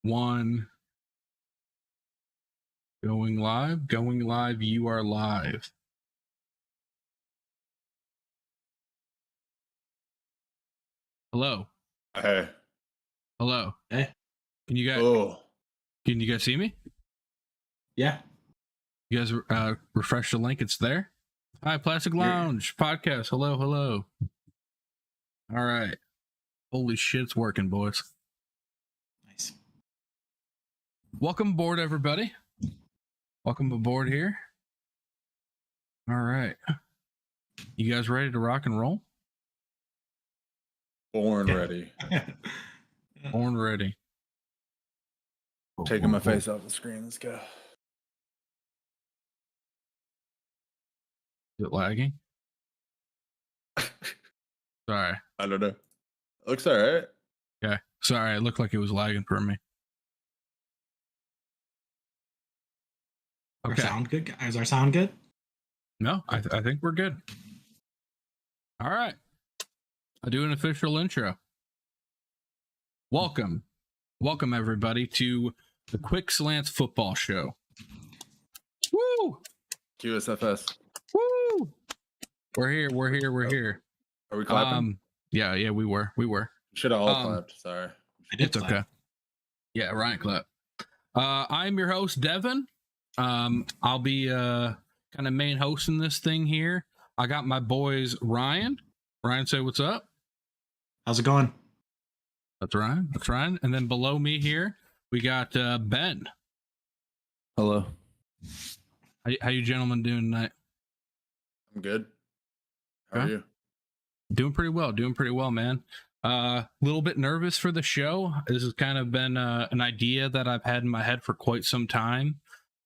One. Going live, you are live. Hello. Hey. Hello. Hey. Can you guys see me? Yeah. You guys refresh the link, it's there. Hi, Plastic Lounge podcast. Hello. All right. Holy shit, it's working, boys. Nice. Welcome aboard, everybody. Welcome aboard here. All right. You guys ready to rock and roll? Born ready. Born ready. Taking my face off the screen. Let's go. Is it lagging? Sorry. I don't know. Looks all right. Okay. Sorry, it looked like it was lagging for me. Okay. Sound good? Is our sound good? No, I think we're good. All right. I'll do an official intro. Welcome everybody to the Quick Slants Football Show. Woo! QSFS. Woo! We're here. Are we clapping? Yeah, we were. Should have all clapped. Sorry. It's okay. Yeah, Ryan clap. I'm your host, Devin. I'll be kind of main hosting this thing here. I got my boys, Ryan. Ryan, say what's up. How's it going? That's Ryan. And then below me here, we got Ben. Hello. How you gentlemen doing tonight? I'm good. How are you? Doing pretty well, man. Little bit nervous for the show. This has kind of been an idea that I've had in my head for quite some time.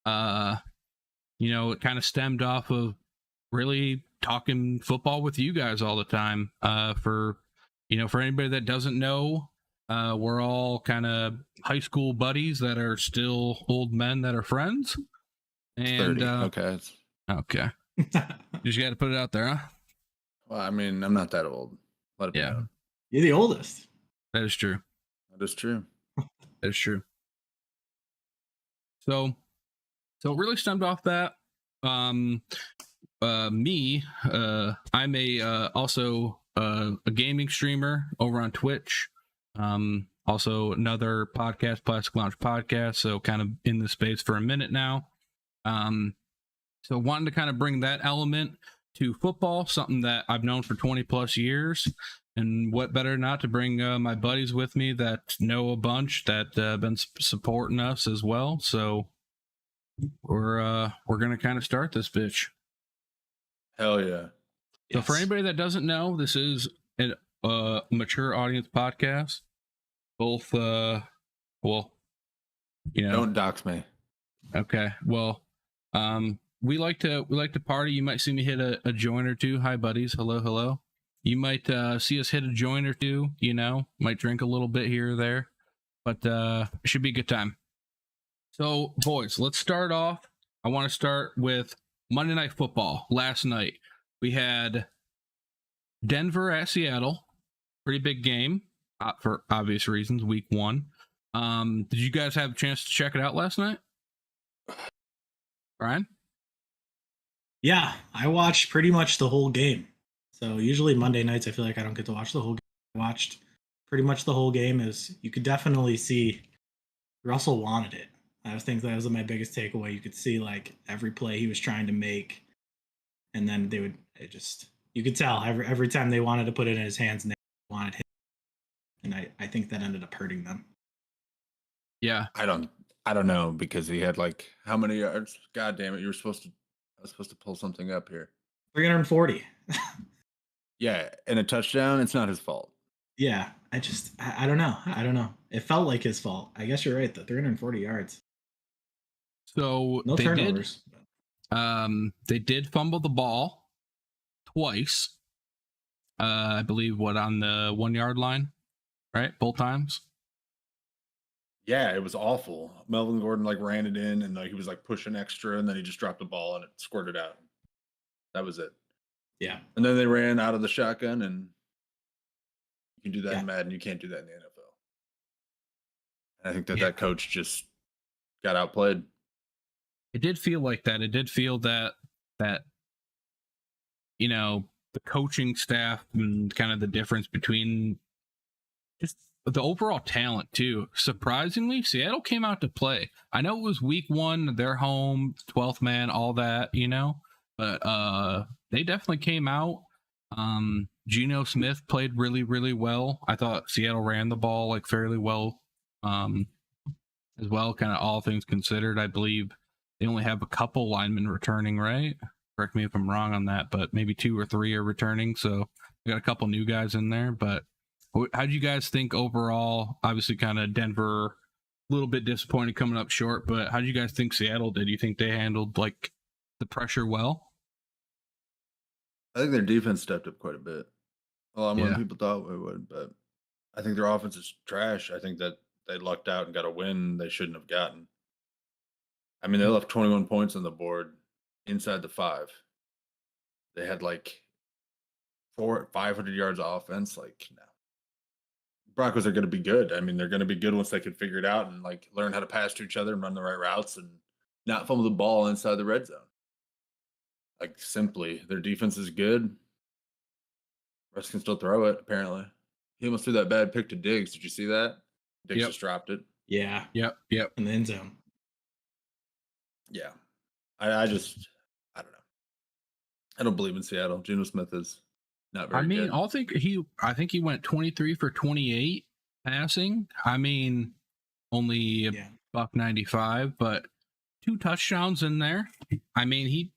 It kind of stemmed off of really talking football with you guys all the time. For anybody that doesn't know, we're all kind of high school buddies that are still old men that are friends. And 30. Okay. You just got to put it out there, huh? Well, I mean, I'm not that old. Let it be known. You're the oldest. That is true. That is true. So it really stemmed off that. I'm also a gaming streamer over on Twitch. Also another podcast, Plastic Lounge podcast. So kind of in the space for a minute now. So wanting to kind of bring that element to football, something that I've known for 20 plus years. And what better not to bring my buddies with me that know a bunch that been supporting us as well. So we're gonna kind of start this bitch. Hell yeah. So for anybody that doesn't know, this is a mature audience podcast. Both don't dox me. Okay. Well, we like to party. You might see me hit a joint or two. Hi buddies. Hello. You might see us hit a joint or two, might drink a little bit here or there, but it should be a good time. So boys, let's start off. I want to start with Monday Night Football. Last night we had Denver at Seattle. Pretty big game for obvious reasons. Week 1. Did you guys have a chance to check it out last night? Ryan? Yeah, I watched pretty much the whole game. So usually Monday nights, I feel like I don't get to watch the whole game. I watched pretty much the whole game. You could definitely see Russell wanted it. I think that was my biggest takeaway. You could see like every play he was trying to make, and then you could tell every time they wanted to put it in his hands and they wanted him. And I think that ended up hurting them. Yeah. I don't know, because he had like how many yards? God damn it. I was supposed to pull something up here. 340. Yeah, and a touchdown, it's not his fault. Yeah, I don't know. It felt like his fault. I guess you're right, though. 340 yards. So no turnovers. They did fumble the ball twice. I believe on the 1 yard line, right? Both times. Yeah, it was awful. Melvin Gordon ran it in, and he was pushing extra, and then he just dropped the ball and it squirted out. That was it. Yeah. And then they ran out of the shotgun, and you can do that in Madden. You can't do that in the NFL. And I think that Yeah. that coach just got outplayed. It did feel like that. It did feel that the coaching staff and kind of the difference between just the overall talent too. Surprisingly, Seattle came out to play. I know it was week 1, they're home, 12th man, all that, but they definitely came out. Geno Smith played really, really well. I thought Seattle ran the ball like fairly well as well, kind of all things considered. I believe they only have a couple linemen returning, right? Correct me if I'm wrong on that, but maybe 2 or 3 are returning. So we got a couple new guys in there. But how do you guys think overall? Obviously, kind of Denver, a little bit disappointed coming up short, but how do you guys think Seattle did? You think they handled like the pressure well? I think their defense stepped up quite a bit. A lot more Yeah. than people thought it would, but I think their offense is trash. I think that they lucked out and got a win they shouldn't have gotten. I mean, they left 21 points on the board inside the 5. They had like 500 yards of offense. Like, no. Broncos are going to be good. I mean, they're going to be good once they can figure it out and like learn how to pass to each other and run the right routes and not fumble the ball inside the red zone. Like, simply, their defense is good. Russ can still throw it, apparently. He almost threw that bad pick to Diggs. Did you see that? Diggs Yep. just dropped it. Yeah. Yep. In the end zone. Yeah. I don't know. I don't believe in Seattle. Geno Smith is not very good. I think he went 23 for 28 passing. I mean, only a $195, but 2 touchdowns in there. I mean, he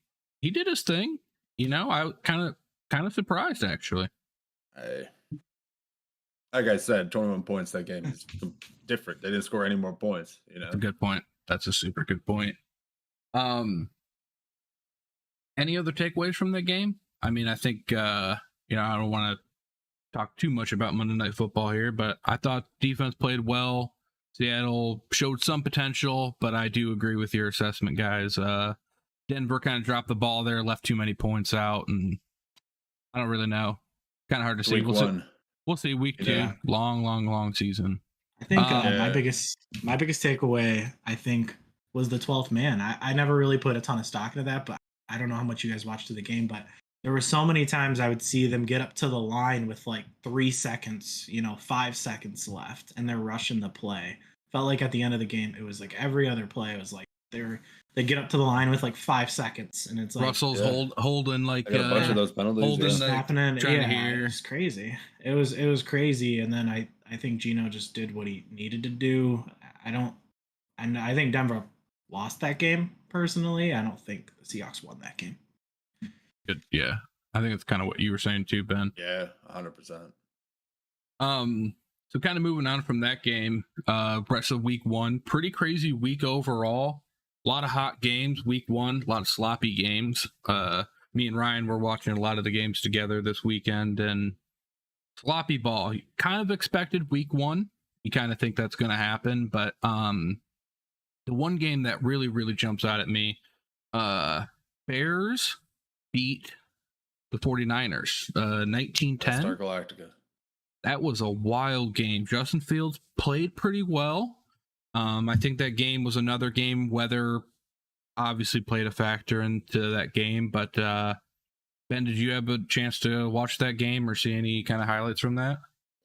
did his thing. I kind of surprised actually. Like I said, 21 points that game is different. They didn't score any more points. That's a good point. That's a super good point. Any other takeaways from that game? I mean, I think I don't want to talk too much about Monday Night Football here, but I thought defense played well. Seattle showed some potential, but I do agree with your assessment, guys. Denver kind of dropped the ball there, left too many points out, and I don't really know. Kind of hard to see. We'll see week 2. Long season. I think my biggest takeaway, I think, was the 12th man. I never really put a ton of stock into that, but I don't know how much you guys watched of the game, but there were so many times I would see them get up to the line with like 3 seconds, 5 seconds left, and they're rushing the play. Felt like at the end of the game, it was like every other play, it was like they get up to the line with like 5 seconds, and it's like Russell's holding like a bunch of those penalties. Happening. It was crazy. It was crazy, and then I think Geno just did what he needed to do. I think Denver lost that game personally. I don't think the Seahawks won that game. Good. Yeah, I think it's kind of what you were saying too, Ben. Yeah, 100%. So kind of moving on from that game, rest of week 1, pretty crazy week overall. A lot of hot games week 1, a lot of sloppy games. Me and Ryan were watching a lot of the games together this weekend, and sloppy ball. Kind of expected week 1. You kind of think that's going to happen, but the one game that really, really jumps out at me, Bears beat the 49ers, 19-10. Star Galactica. That was a wild game. Justin Fields played pretty well. I think that game was another game. Weather obviously played a factor into that game, but Ben, did you have a chance to watch that game or see any kind of highlights from that?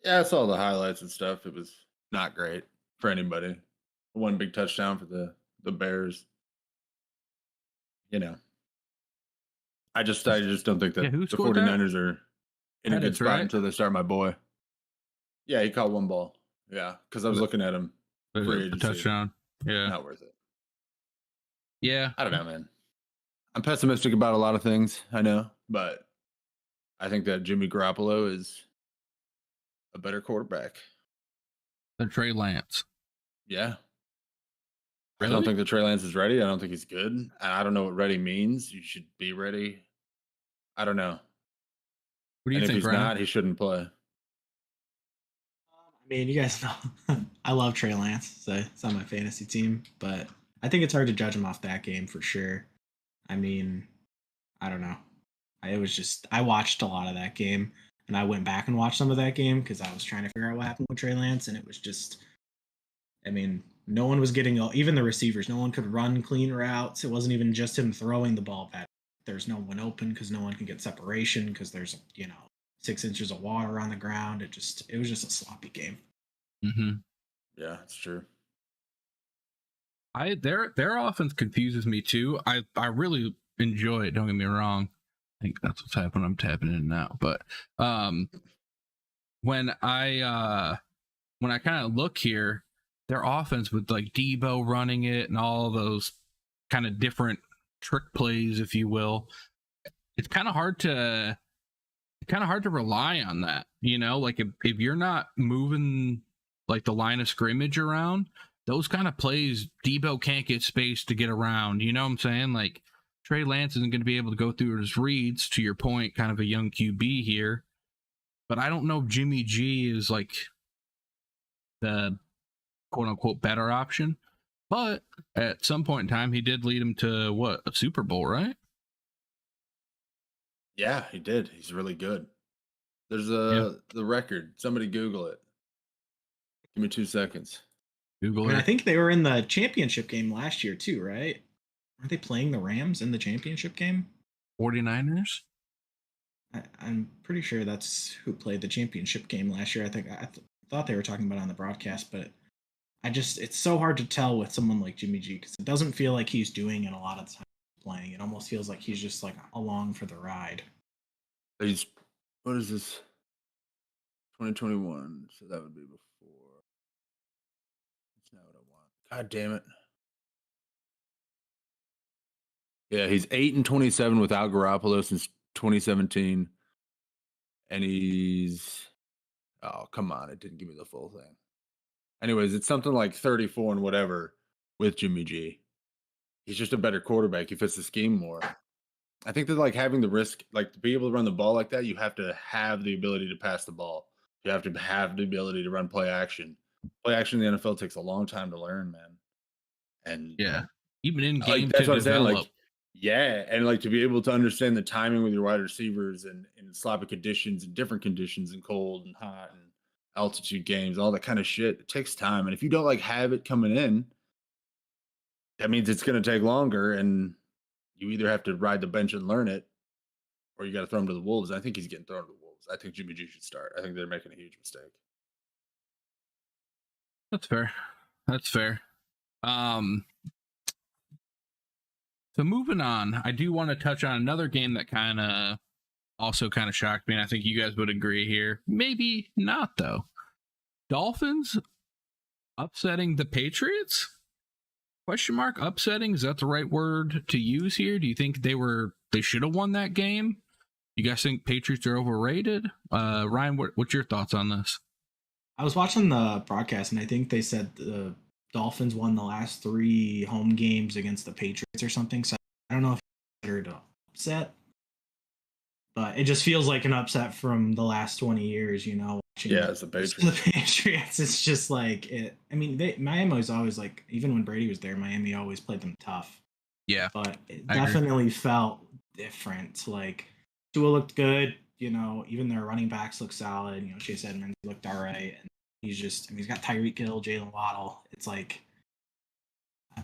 Yeah, I saw the highlights and stuff. It was not great for anybody. One big touchdown for the Bears. I just don't think that the 49ers are in a good spot until they start my boy. Yeah, he caught one ball. Yeah, because I was looking at him. A touchdown. Yeah. Not worth it. Yeah. I don't know, man. I'm pessimistic about a lot of things, I know, but I think that Jimmy Garoppolo is a better quarterback than Trey Lance. Yeah. Really? I don't think that Trey Lance is ready. I don't think he's good. And I don't know what ready means. You should be ready. I don't know. What do you think, if he's Ryan? not, he shouldn't play. I mean, you guys know I love Trey Lance, so it's on my fantasy team, but I think it's hard to judge him off that game for sure. I mean, I don't know. I watched a lot of that game, and I went back and watched some of that game because I was trying to figure out what happened with Trey Lance, and it was just I mean, no one was getting, even the receivers, no one could run clean routes. It wasn't even just him throwing the ball back. There's no one open because no one can get separation because there's, 6 inches of water on the ground. It was just a sloppy game. Mm-hmm. Yeah, it's true. Their offense confuses me too. I really enjoy it. Don't get me wrong. I think that's what's happening. I'm tapping in now. But when I kind of look here, their offense with like Debo running it and all those kind of different trick plays, if you will, it's kind of hard to rely on that. Like if you're not moving like the line of scrimmage around, those kind of plays, Debo can't get space to get around. You know what I'm saying? Like Trey Lance isn't going to be able to go through his reads, to your point, kind of a young QB here. But I don't know if Jimmy G is like the quote unquote better option. But at some point in time, he did lead him to a Super Bowl, right? Yeah, he did. He's really good. There's the record. Somebody Google it. Give me 2 seconds. Google it. I think they were in the championship game last year too, right? Aren't they playing the Rams in the championship game? 49ers? I'm pretty sure that's who played the championship game last year. I think I thought they were talking about it on the broadcast, but it's so hard to tell with someone like Jimmy G because it doesn't feel like he's doing it a lot of the time playing. It almost feels like he's just like along for the ride. What is this? 2021. So that would be before. That's not what I want. God damn it. Yeah, he's 8-27 without Garoppolo since 2017. And oh, come on. It didn't give me the full thing. Anyways, it's something like 34 and whatever with Jimmy G. He's just a better quarterback. He fits the scheme more. I think that like having the risk, like to be able to run the ball like that, you have to have the ability to pass the ball. You have to have the ability to run play action. Play action in the NFL takes a long time to learn, man. And yeah, even in game like, that's to what I'm saying. develop. Like, yeah, and like to be able to understand the timing with your wide receivers and in sloppy conditions and different conditions and cold and hot and altitude games, all that kind of shit. It takes time, and if you don't like have it coming in, that means it's going to take longer, and you either have to ride the bench and learn it, or you got to throw him to the wolves. I think he's getting thrown to the wolves. I think Jimmy G should start. I think they're making a huge mistake. That's fair. That's fair. So moving on, I do want to touch on another game that kind of shocked me, and I think you guys would agree here. Maybe not, though. Dolphins upsetting the Patriots? Question mark, upsetting, is that the right word to use here? Do you think they should have won that game? You guys think Patriots are overrated? Ryan, what's your thoughts on this? I was watching the broadcast, and I think they said the Dolphins won the last 3 home games against the Patriots or something. So I don't know if it's considered an upset, but it just feels like an upset from the last 20 years, Yeah, it's the Patriots. The Patriots, it's just like it. I mean, Miami was always like, even when Brady was there, Miami always played them tough. Yeah, but it definitely felt different. Like Tua looked good, even their running backs looked solid. Chase Edmonds looked all right, and he's got Tyreek Hill, Jalen Waddle. It's like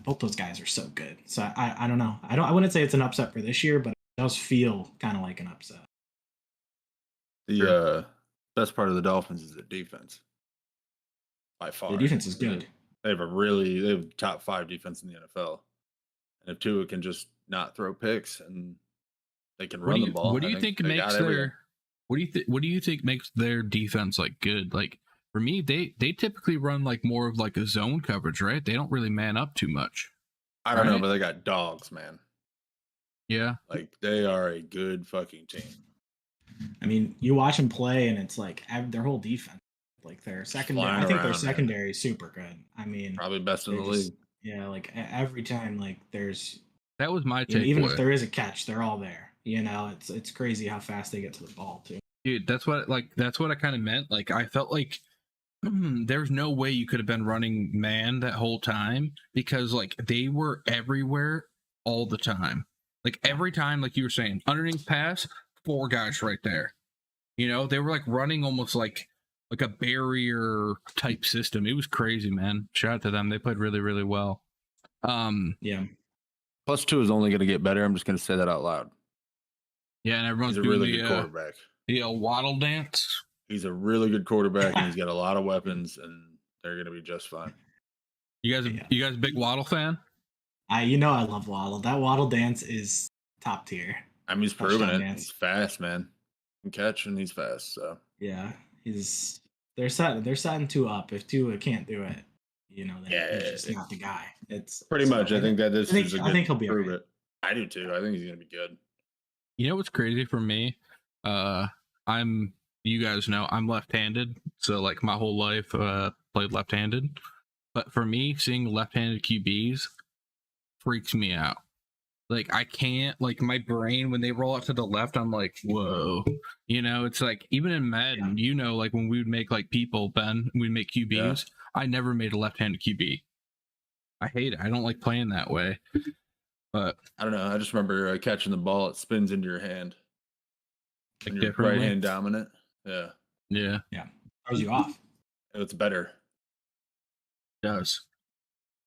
both those guys are so good. So I don't know. I wouldn't say it's an upset for this year, but it does feel kind of like an upset. The best part of the Dolphins is their defense. By far. The defense is good. They have top 5 defense in the NFL. And if Tua can just not throw picks and they can run the ball. What do you think makes their defense like good? Like for me, they typically run like more of like a zone coverage, right? They don't really man up too much. I don't know, but they got dogs, man. Yeah. Like they are a good fucking team. I mean, you watch them play, and it's like their whole defense, like their secondary. I think their secondary is super good. I mean, probably best in the league. Yeah, like every time, like there's. That was my take. Even if there is a catch, they're all there. It's crazy how fast they get to the ball too. Dude, that's what I kind of meant. Like I felt like there's no way you could have been running man that whole time because like they were everywhere all the time. Like every time, like you were saying, underneath pass, 4 guys right there. They were like running almost like like a barrier type system. It was crazy, man. Shout out to them. They played really, really well. Yeah. +2 is only going to get better. I'm just going to say that out loud. Yeah, and everyone's He's a doing really good quarterback. the waddle dance. He's a really good quarterback, and he's got a lot of weapons, and they're going to be just fine. You guys a big Waddle fan? I love Waddle. That Waddle dance is top tier. I mean, he's proven it. Dance. He's fast, man. He can catch, and he's fast. So yeah, they're setting Tua up. If Tua can't do it, then he's just not the guy. It's pretty much. I think that this is a good. I think he'll be prove right. it. I do too. I think he's going to be good. You know what's crazy for me? You guys know I'm left-handed, so like my whole life played left-handed. But for me, seeing left-handed QBs freaks me out. Like I can't, like my brain when they roll out to the left, I'm like, whoa. It's like even in Madden, like when we would make like we'd make QBs. Yeah. I never made a left-handed QB. I hate it. I don't like playing that way. But I don't know. I just remember catching the ball, it spins into your hand. Like and you're right hand dominant. Yeah. Yeah. Throws you off. It's better. It does.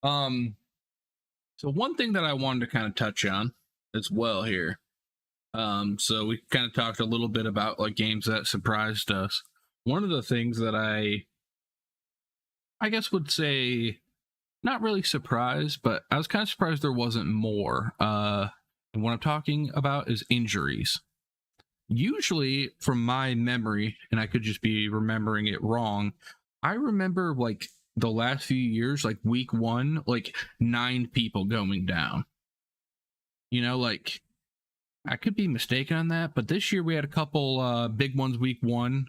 So one thing that I wanted to kind of touch on as well here. So we kind of talked a little bit about like games that surprised us. One of the things that I guess would say not really surprised, but I was kind of surprised there wasn't more. And what I'm talking about is injuries. Usually, from my memory, and I could just be remembering it wrong, I remember like the last few years, like week 1, like 9 people going down. Like I could be mistaken on that, but this year we had a couple big ones week 1.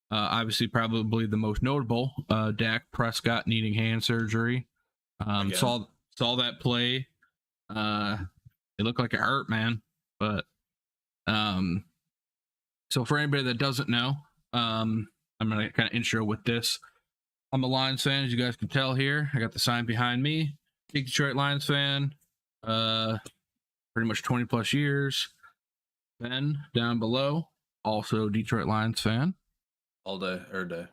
Obviously, probably the most notable, Dak Prescott needing hand surgery. Saw that play. It looked like it hurt, man. But so for anybody that doesn't know, I'm gonna kind of intro with this. I'm a Lions fan, as you guys can tell here. I got the sign behind me. Big Detroit Lions fan. Pretty much 20 plus years. Ben down below, also Detroit Lions fan. All day, every day.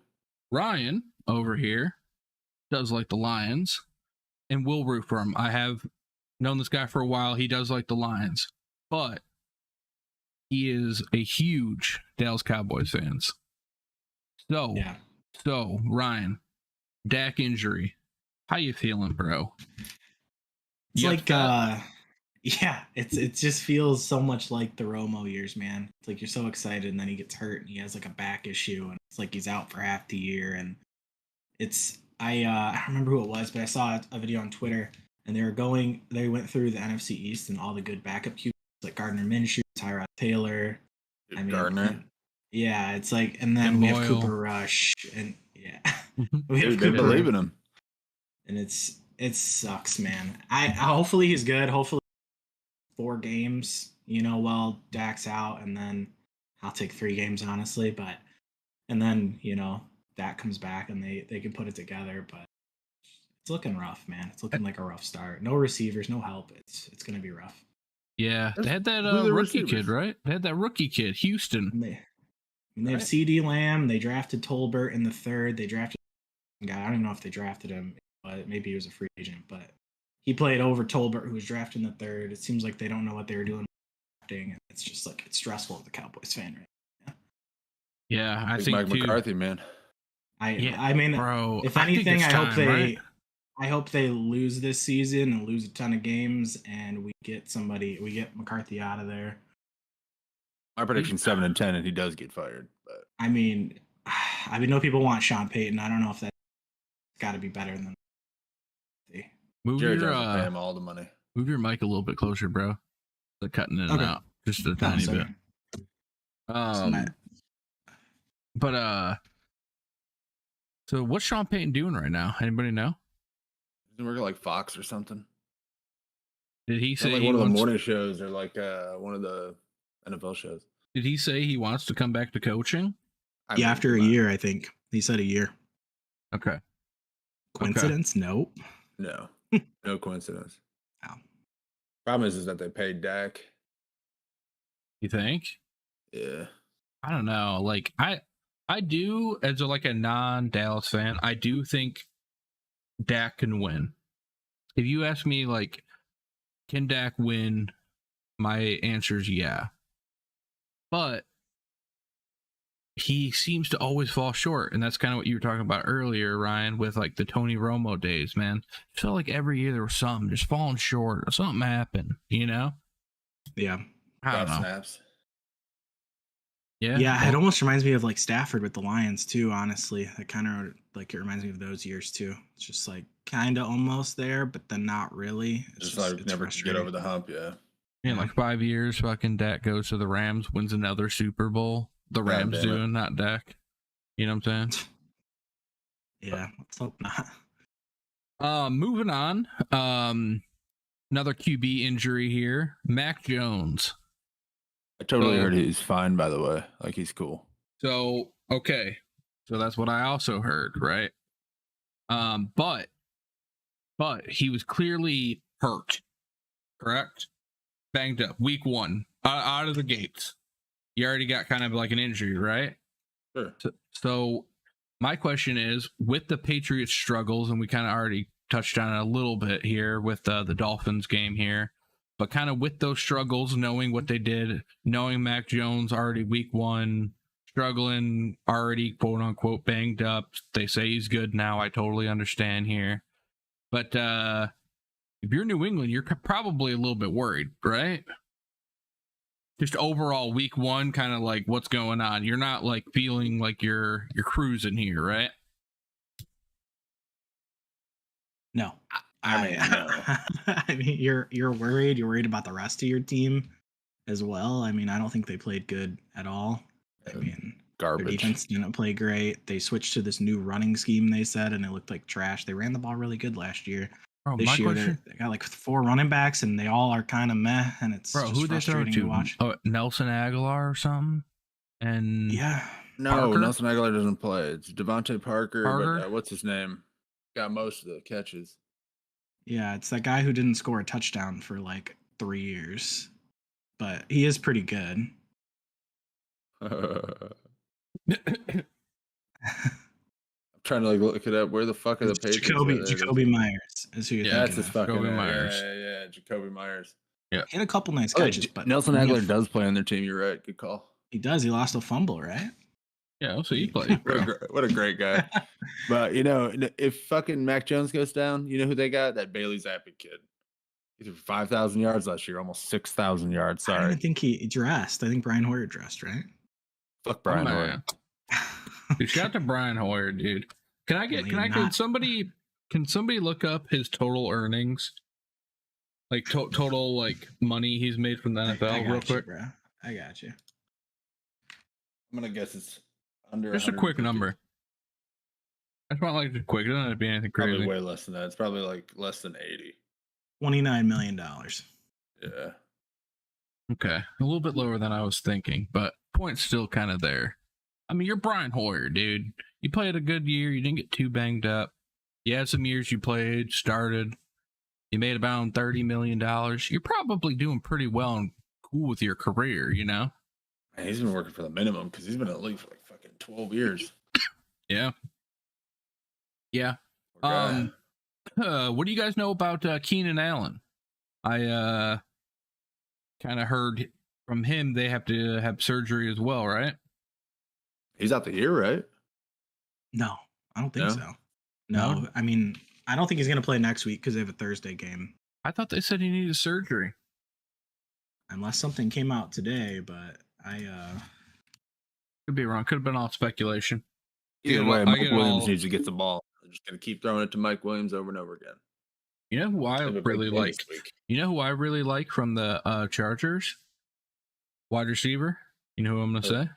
Ryan over here does like the Lions and will root for him. I have known this guy for a while. He does like the Lions, but he is a huge Dallas Cowboys fans. So Ryan, Dak injury. How you feeling, bro? It's it just feels so much like the Romo years, man. It's like you're so excited and then he gets hurt and he has like a back issue and it's like he's out for half the year. And I don't remember who it was, but I saw a video on Twitter and they went through the NFC East and all the good backup QBs like Gardner Minshew, Tyrod Taylor. Gardner. Yeah, it's like, and then we have Cooper Rush and they believe in him. And it sucks, man. I hopefully he's good. Hopefully 4 games, while Dak's out, and then I'll take 3 games, honestly. And then, Dak comes back and they can put it together. But it's looking rough, man. It's looking like a rough start. No receivers, no help. It's going to be rough. Yeah, they had that rookie kid, right? They had that rookie kid, Houston. And they have CD Lamb. They drafted Tolbert in the 3rd. They drafted a guy. I don't even know if they drafted him, but maybe he was a free agent. But he played over Tolbert, who was drafted in the 3rd. It seems like they don't know what they were doing. And it's just like it's stressful as a Cowboys fan, right? Yeah, I think Mike McCarthy, man. I mean, bro, if anything, I hope they lose this season and lose a ton of games, and we get McCarthy out of there. My prediction 7-10, and he does get fired. But I know people want Sean Payton. I don't know if that's got to be better than. Jerry Jones will pay him all the money. Move your mic a little bit closer, bro. They're cutting in and out just a tiny bit. So what's Sean Payton doing right now? Anybody know? He's working like Fox or something. Did he say like one of the morning shows or like one of the NFL shows? Did he say he wants to come back to coaching? After a year, I think he said a year. Okay. Coincidence? Okay. Nope. No coincidence. No. Problem is that they paid Dak. You think? Yeah. I don't know. Like I do, as a non-Dallas fan, I do think Dak can win. If you ask me, like, can Dak win? My answer is yeah. But he seems to always fall short, and that's kind of what you were talking about earlier, Ryan, with like the Tony Romo days, man. It felt like every year there was something just falling short or something happened, you know? Yeah. I don't know. Snaps. Yeah, it almost reminds me of like Stafford with the Lions too, honestly. It kind of like it reminds me of those years too. It's just like kind of almost there, but then not really. It's just like never get over the hump, yeah. In like 5 years, fucking Dak goes to the Rams, wins another Super Bowl. The Rams doing, not Dak. You know what I'm saying? Yeah, let's hope not. Moving on. Another QB injury here. Mac Jones. I totally heard he's fine, by the way. Like, he's cool. So, okay. So that's what I also heard, right? But he was clearly hurt, correct? Banged up. Week 1. Out of the gates. You already got kind of like an injury, right? Sure. So my question is, with the Patriots struggles, and we kind of already touched on it a little bit here with the Dolphins game here, but kind of with those struggles, knowing what they did, knowing Mac Jones already week 1, struggling, already quote unquote banged up. They say he's good now. I totally understand here. But if you're New England, you're probably a little bit worried, right? Just overall week 1, kind of like what's going on. You're not like feeling like you're cruising here, right? No. I mean, you're worried. You're worried about the rest of your team as well. I mean, I don't think they played good at all. I mean, garbage. Their defense didn't play great. They switched to this new running scheme, they said, and it looked like trash. They ran the ball really good last year. Bro, this year, they got like 4 running backs, and they all are kind of meh, and it's just who they throw frustrating to watch. Oh, Nelson Aguilar or something? And yeah, no, Parker? Nelson Aguilar doesn't play. It's Devontae Parker. But, what's his name? Got most of the catches. Yeah, it's that guy who didn't score a touchdown for like 3 years, but he is pretty good. I'm trying to like look it up. Where the fuck are the Patriots? Jacoby Myers is who you're thinking that's his of. fucking Jacoby Myers. Yeah, Jacoby Myers. Yeah, he had a couple nice catches, but Nelson Aguilar does play on their team. You're right. Good call. He does. He lost a fumble, right? Yeah, so he played. What a great guy. But you know, if fucking Mac Jones goes down, you know who they got? That Bailey Zappi kid. He threw 5,000 yards last year, almost 6,000 yards. Sorry. I don't even think he dressed. I think Brian Hoyer dressed, right? Fuck Brian Hoyer. Dude, shout out to Brian Hoyer, dude. Can somebody look up his total earnings? Like total like money he's made from the NFL real quick? Bro. I got you. I'm gonna guess it's under. Just a quick number. I just want like a quick. It doesn't have to be anything crazy. Probably way less than that. It's probably like less than 80. $29 million. Yeah. Okay, a little bit lower than I was thinking, but point's still kind of there. I mean, you're Brian Hoyer, dude. You played a good year. You didn't get too banged up. You had some years you played, started. You made about $30 million. You're probably doing pretty well and cool with your career, you know? Man, he's been working for the minimum because he's been in the league for like fucking 12 years. Yeah. Yeah. What do you guys know about Keenan Allen? I kind of heard from him they have to have surgery as well, right? He's out the year, right? No, I don't think so. No, I mean, I don't think he's going to play next week because they have a Thursday game. I thought they said he needed surgery. Unless something came out today, but could be wrong. Could have been all speculation. Either way, Mike Williams needs to get the ball. They're just going to keep throwing it to Mike Williams over and over again. You know who I really like? You know who I really like from the Chargers? Wide receiver. You know who I'm going to say?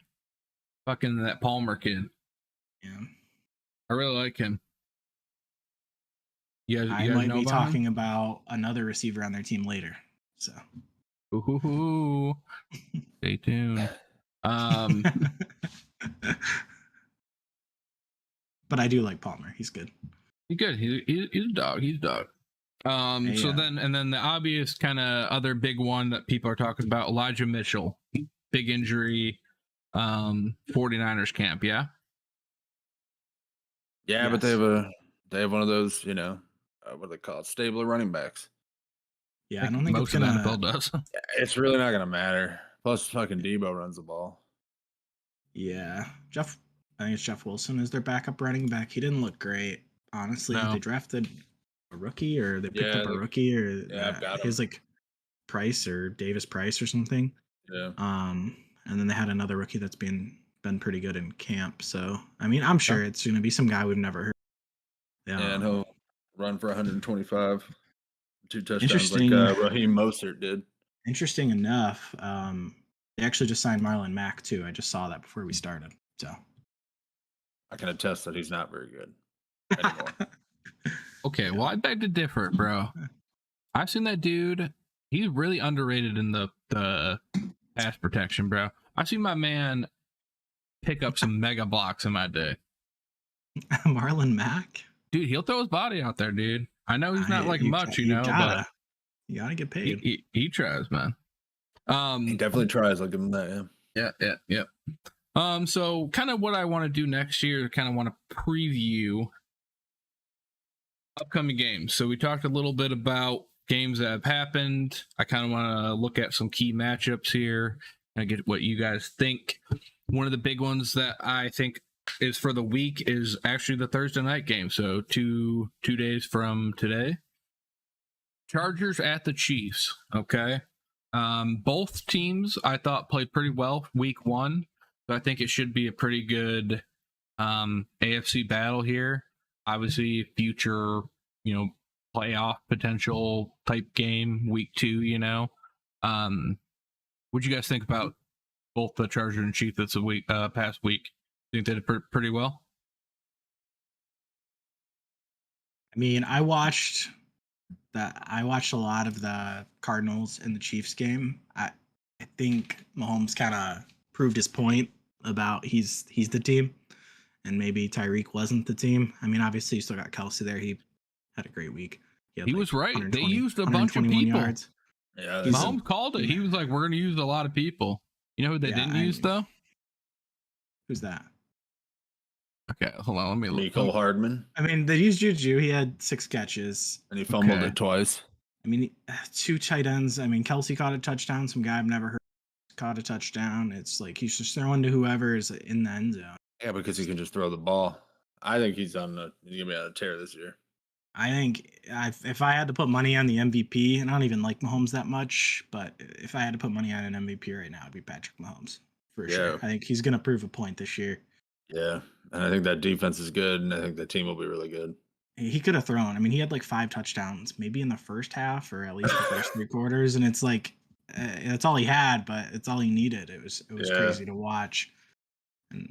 Fucking that Palmer kid. Yeah. I really like him. You guys might be talking about another receiver on their team later. So. Ooh. Stay tuned. But I do like Palmer. He's good. He's good. He's a dog. He's a dog. So then the obvious kind of other big one that people are talking about, Elijah Mitchell, big injury, 49ers camp. Yeah. Yeah, but Yes. they have one of those, what do they call it? Stable of running backs. Yeah, I don't think it's most of the gonna. NFL does. It's really not gonna matter. Plus, fucking Debo runs the ball. Yeah, I think it's Jeff Wilson is their backup running back. He didn't look great, honestly. No. They drafted a rookie, or they picked Yeah, up a rookie, or I've got his him. like Price or Davis Price or something. Yeah. And then they had another rookie that's been pretty good in camp. So I mean, I'm sure it's gonna be some guy we've never heard. And he'll run for 125, 2 touchdowns Interesting. like Raheem Mostert did. Interesting enough, they actually just signed Marlon Mack too. I just saw that before we started. So I can attest that he's not very good anymore. Okay, well, I beg to differ, bro. I've seen that dude. He's really underrated in the pass protection, bro. I've seen my man pick up some mega blocks in my day. Marlon Mack, Dude, he'll throw his body out there, dude. I know he's not like much, you but you gotta get paid. he tries, man. He definitely tries. I'll give him that. Yeah. So kind of what I want to do next year, kind of want to preview upcoming games. So we talked a little bit about games that have happened. I kind of want to look at some key matchups here and get what you guys think. One of the big ones that I think is for the week is actually the Thursday night game. So two days from today, Chargers at the Chiefs. Okay. Both teams I thought played pretty well week one. So I think it should be a pretty good AFC battle here. Obviously, future, playoff potential type game week 2. What'd you guys think about both the Chargers and Chiefs that's a week past week? Think they did pretty well? I mean, I watched a lot of the Cardinals and the Chiefs game. I think Mahomes kind of proved his point about he's the team, and maybe Tyreek wasn't the team. I mean, obviously you still got Kelsey there. He had a great week. He was right. They used a bunch of people. Yards. Yeah, Mahomes called it. He was like, "We're going to use a lot of people." You know who they didn't use though? Who's that? Okay, hold on. Let me look. Mecole Hardman. I mean, they used Juju. He had 6 catches. And he fumbled it twice. I mean, 2 tight ends. I mean, Kelsey caught a touchdown. Some guy I've never heard caught a touchdown. It's like he's just throwing to whoever is in the end zone. Yeah, because he can just throw the ball. I think he's gonna be on a tear this year. I think if I had to put money on the MVP, and I don't even like Mahomes that much, but if I had to put money on an MVP right now, it'd be Patrick Mahomes for sure. I think he's going to prove a point this year. Yeah, and I think that defense is good, and I think the team will be really good. He could have thrown. I mean, he had like 5 touchdowns, maybe in the first half or at least the first 3 quarters, and it's like that's all he had, but it's all he needed. It was crazy to watch. And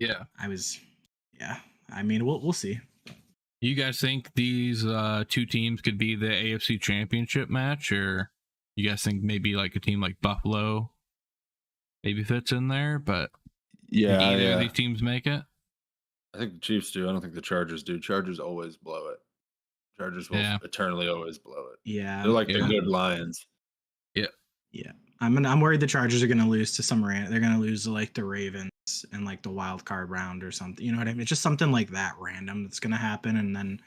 I mean, we'll see. You guys think these 2 teams could be the AFC Championship match, or you guys think maybe like a team like Buffalo maybe fits in there, but either of these teams make it? I think the Chiefs do. I don't think the Chargers do. Chargers always blow it. Chargers will eternally always blow it. Yeah, they're like the good Lions. Yeah. I'm worried the Chargers are going to lose to some random. They're going to lose to like the Ravens in like the wild card round or something. You know what I mean? It's just something like that random that's going to happen, and then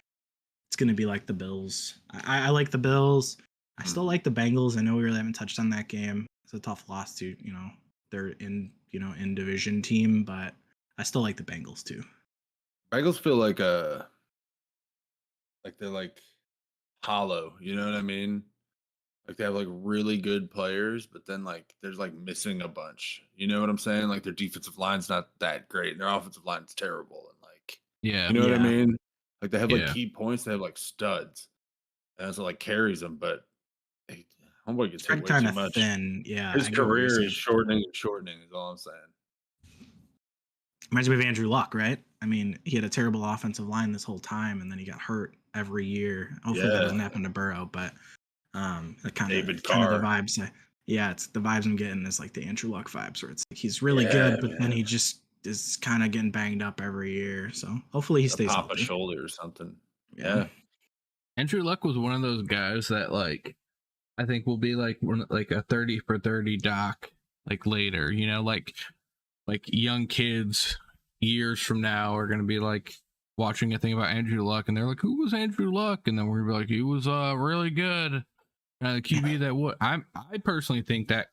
it's going to be like the Bills. I like the Bills. I still like the Bengals. I know we really haven't touched on that game. It's a tough loss to they're in division team, but I still like the Bengals too. Bengals feel like they're like hollow. You know what I mean? Like they have like really good players, but then like there's like missing a bunch. You know what I'm saying? Like their defensive line's not that great, and their offensive line's terrible. And like, you know what I mean? Like they have like key points. They have like studs, and that's what like carries them. But homeboy gets hit way too much. Thin. Yeah, his career is shortening and shortening. Is all I'm saying. Reminds me of Andrew Luck, right? I mean, he had a terrible offensive line this whole time, and then he got hurt every year. Hopefully that doesn't happen to Burrow, but. That kind of the vibes. It's the vibes I'm getting is like the Andrew Luck vibes, where it's like he's really good, but then he just is kind of getting banged up every year. So hopefully he stays pop healthy. A shoulder or something. Yeah. Andrew Luck was one of those guys that like I think will be like a 30 for 30 doc like later. Like young kids years from now are going to be like watching a thing about Andrew Luck, and they're like, "Who was Andrew Luck?" And then we're gonna be like, "He was really good." The QB that would. I personally think that.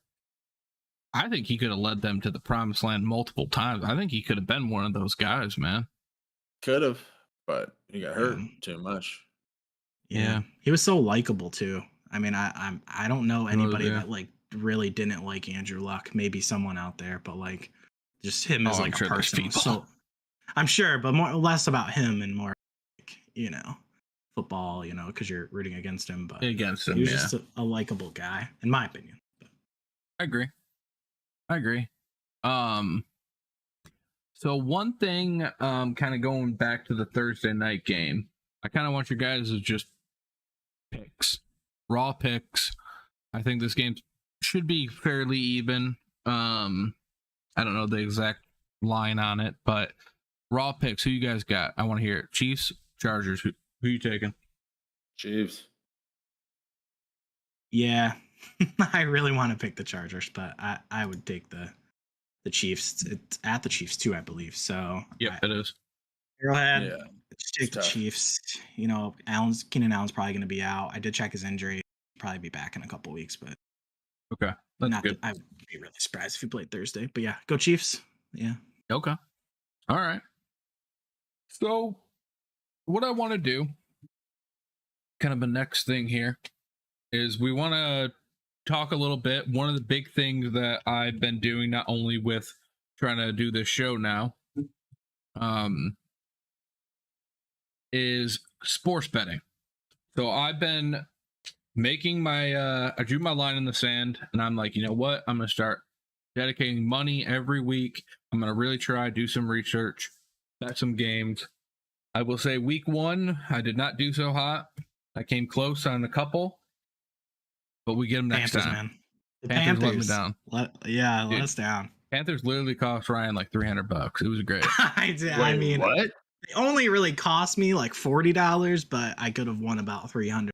I think he could have led them to the promised land multiple times. I think he could have been one of those guys, man. Could have, but he got hurt Yeah. too much. Yeah. He was so likable too. I mean, I don't know anybody yeah. that like really didn't like Andrew Luck. Maybe someone out there, but like just him as I'm like sure a there's person. people. So I'm sure, but less about him and more like, you know, football, you know, because you're rooting against him. But Against him, he was yeah. just a likable guy, in my opinion. I agree. So one thing, kind of going back to the Thursday night game, I kind of want you guys to just picks, raw picks. I think this game should be fairly even. I don't know the exact line on it, but raw picks. Who you guys got? I want to hear it. Chiefs, Chargers. Who you taking? Chiefs. Yeah, I really want to pick the Chargers, but I would take the Chiefs. It's at the Chiefs too, I believe. So Yep, it is. Arrowhead. Yeah. Just take the tough. Chiefs. You know, Keenan Allen's probably going to be out. I did check his injury. He'll probably be back in a couple weeks, but Okay, that's not. good. I would be really surprised if he played Thursday. But yeah, go Chiefs. Yeah. Okay. All right. So, what I want to do, kind of the next thing here, is we want to talk a little bit. One of the big things that I've been doing, not only with trying to do this show now, is sports betting. So I've been making my, I drew my line in the sand, and I'm like, you know what? I'm going to start dedicating money every week. I'm going to really try, do some research, bet some games. I will say week 1, I did not do so hot. I came close on a couple, but we get them next Panthers, time. man. The Panthers let me down. Let Dude. us down. Panthers literally cost Ryan like $300. It was great. I mean, what? they only really cost me like $40, but I could have won about $300.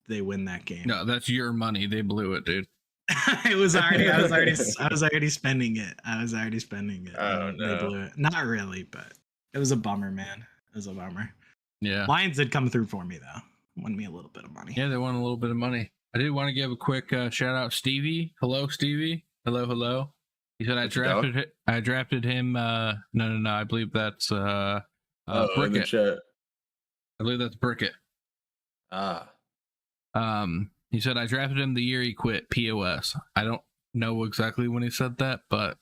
They win that game. No, that's your money. They blew it, dude. I was already spending it. Oh, They blew it. Not really, but it was a bummer, man. It was a bummer. Yeah. Lions did come through for me though. Won me a little bit of money. Yeah, they won a little bit of money. I did want to give a quick shout out, Stevie. Hello, Stevie. Hello. He said I drafted him. No. I believe that's in the Brickett. chat. I believe that's Brickett. He said I drafted him the year he quit. POS. I don't know exactly when he said that, but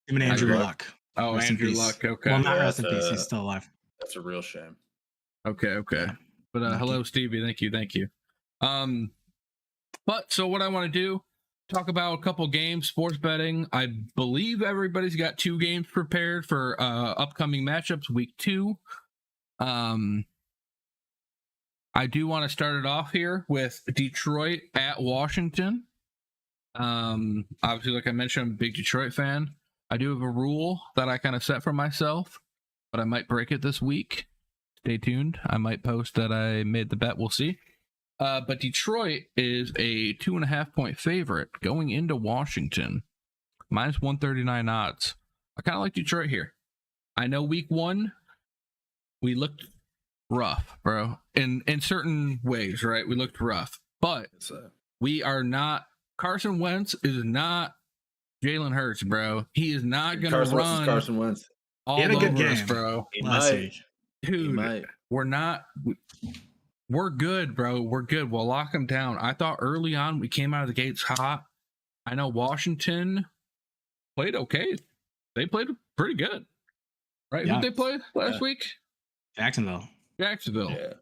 Him and Andrew Andrew Luck. oh, Rest in Andrew peace. Luck. Okay. Well, not Yeah, rest in that's, peace. He's still alive. That's a real shame. Okay. Yeah. But hello, Stevie. Thank you. But so what I want to do, talk about a couple games, sports betting. I believe everybody's got 2 games prepared for upcoming matchups, week 2. I do want to start it off here with Detroit at Washington. Obviously, like I mentioned, I'm a big Detroit fan. I do have a rule that I kind of set for myself, but I might break it this week. Stay tuned. I might post that I made the bet. We'll see. But Detroit is a 2.5 point favorite going into Washington. Minus 139 odds. I kind of like Detroit here. I know week 1, we looked rough, bro. In certain ways, right? We looked rough. But we are not. Carson Wentz is not Jalen Hurts, bro. He is not going to run Carson Wentz. all He had a good over us, game bro. last week. Dude, we're not. We're good, bro. We're good. We'll lock them down. I thought early on we came out of the gates hot. I know Washington played okay. They played pretty good, right? Yeah. Who'd they play last week? Jacksonville. Yeah.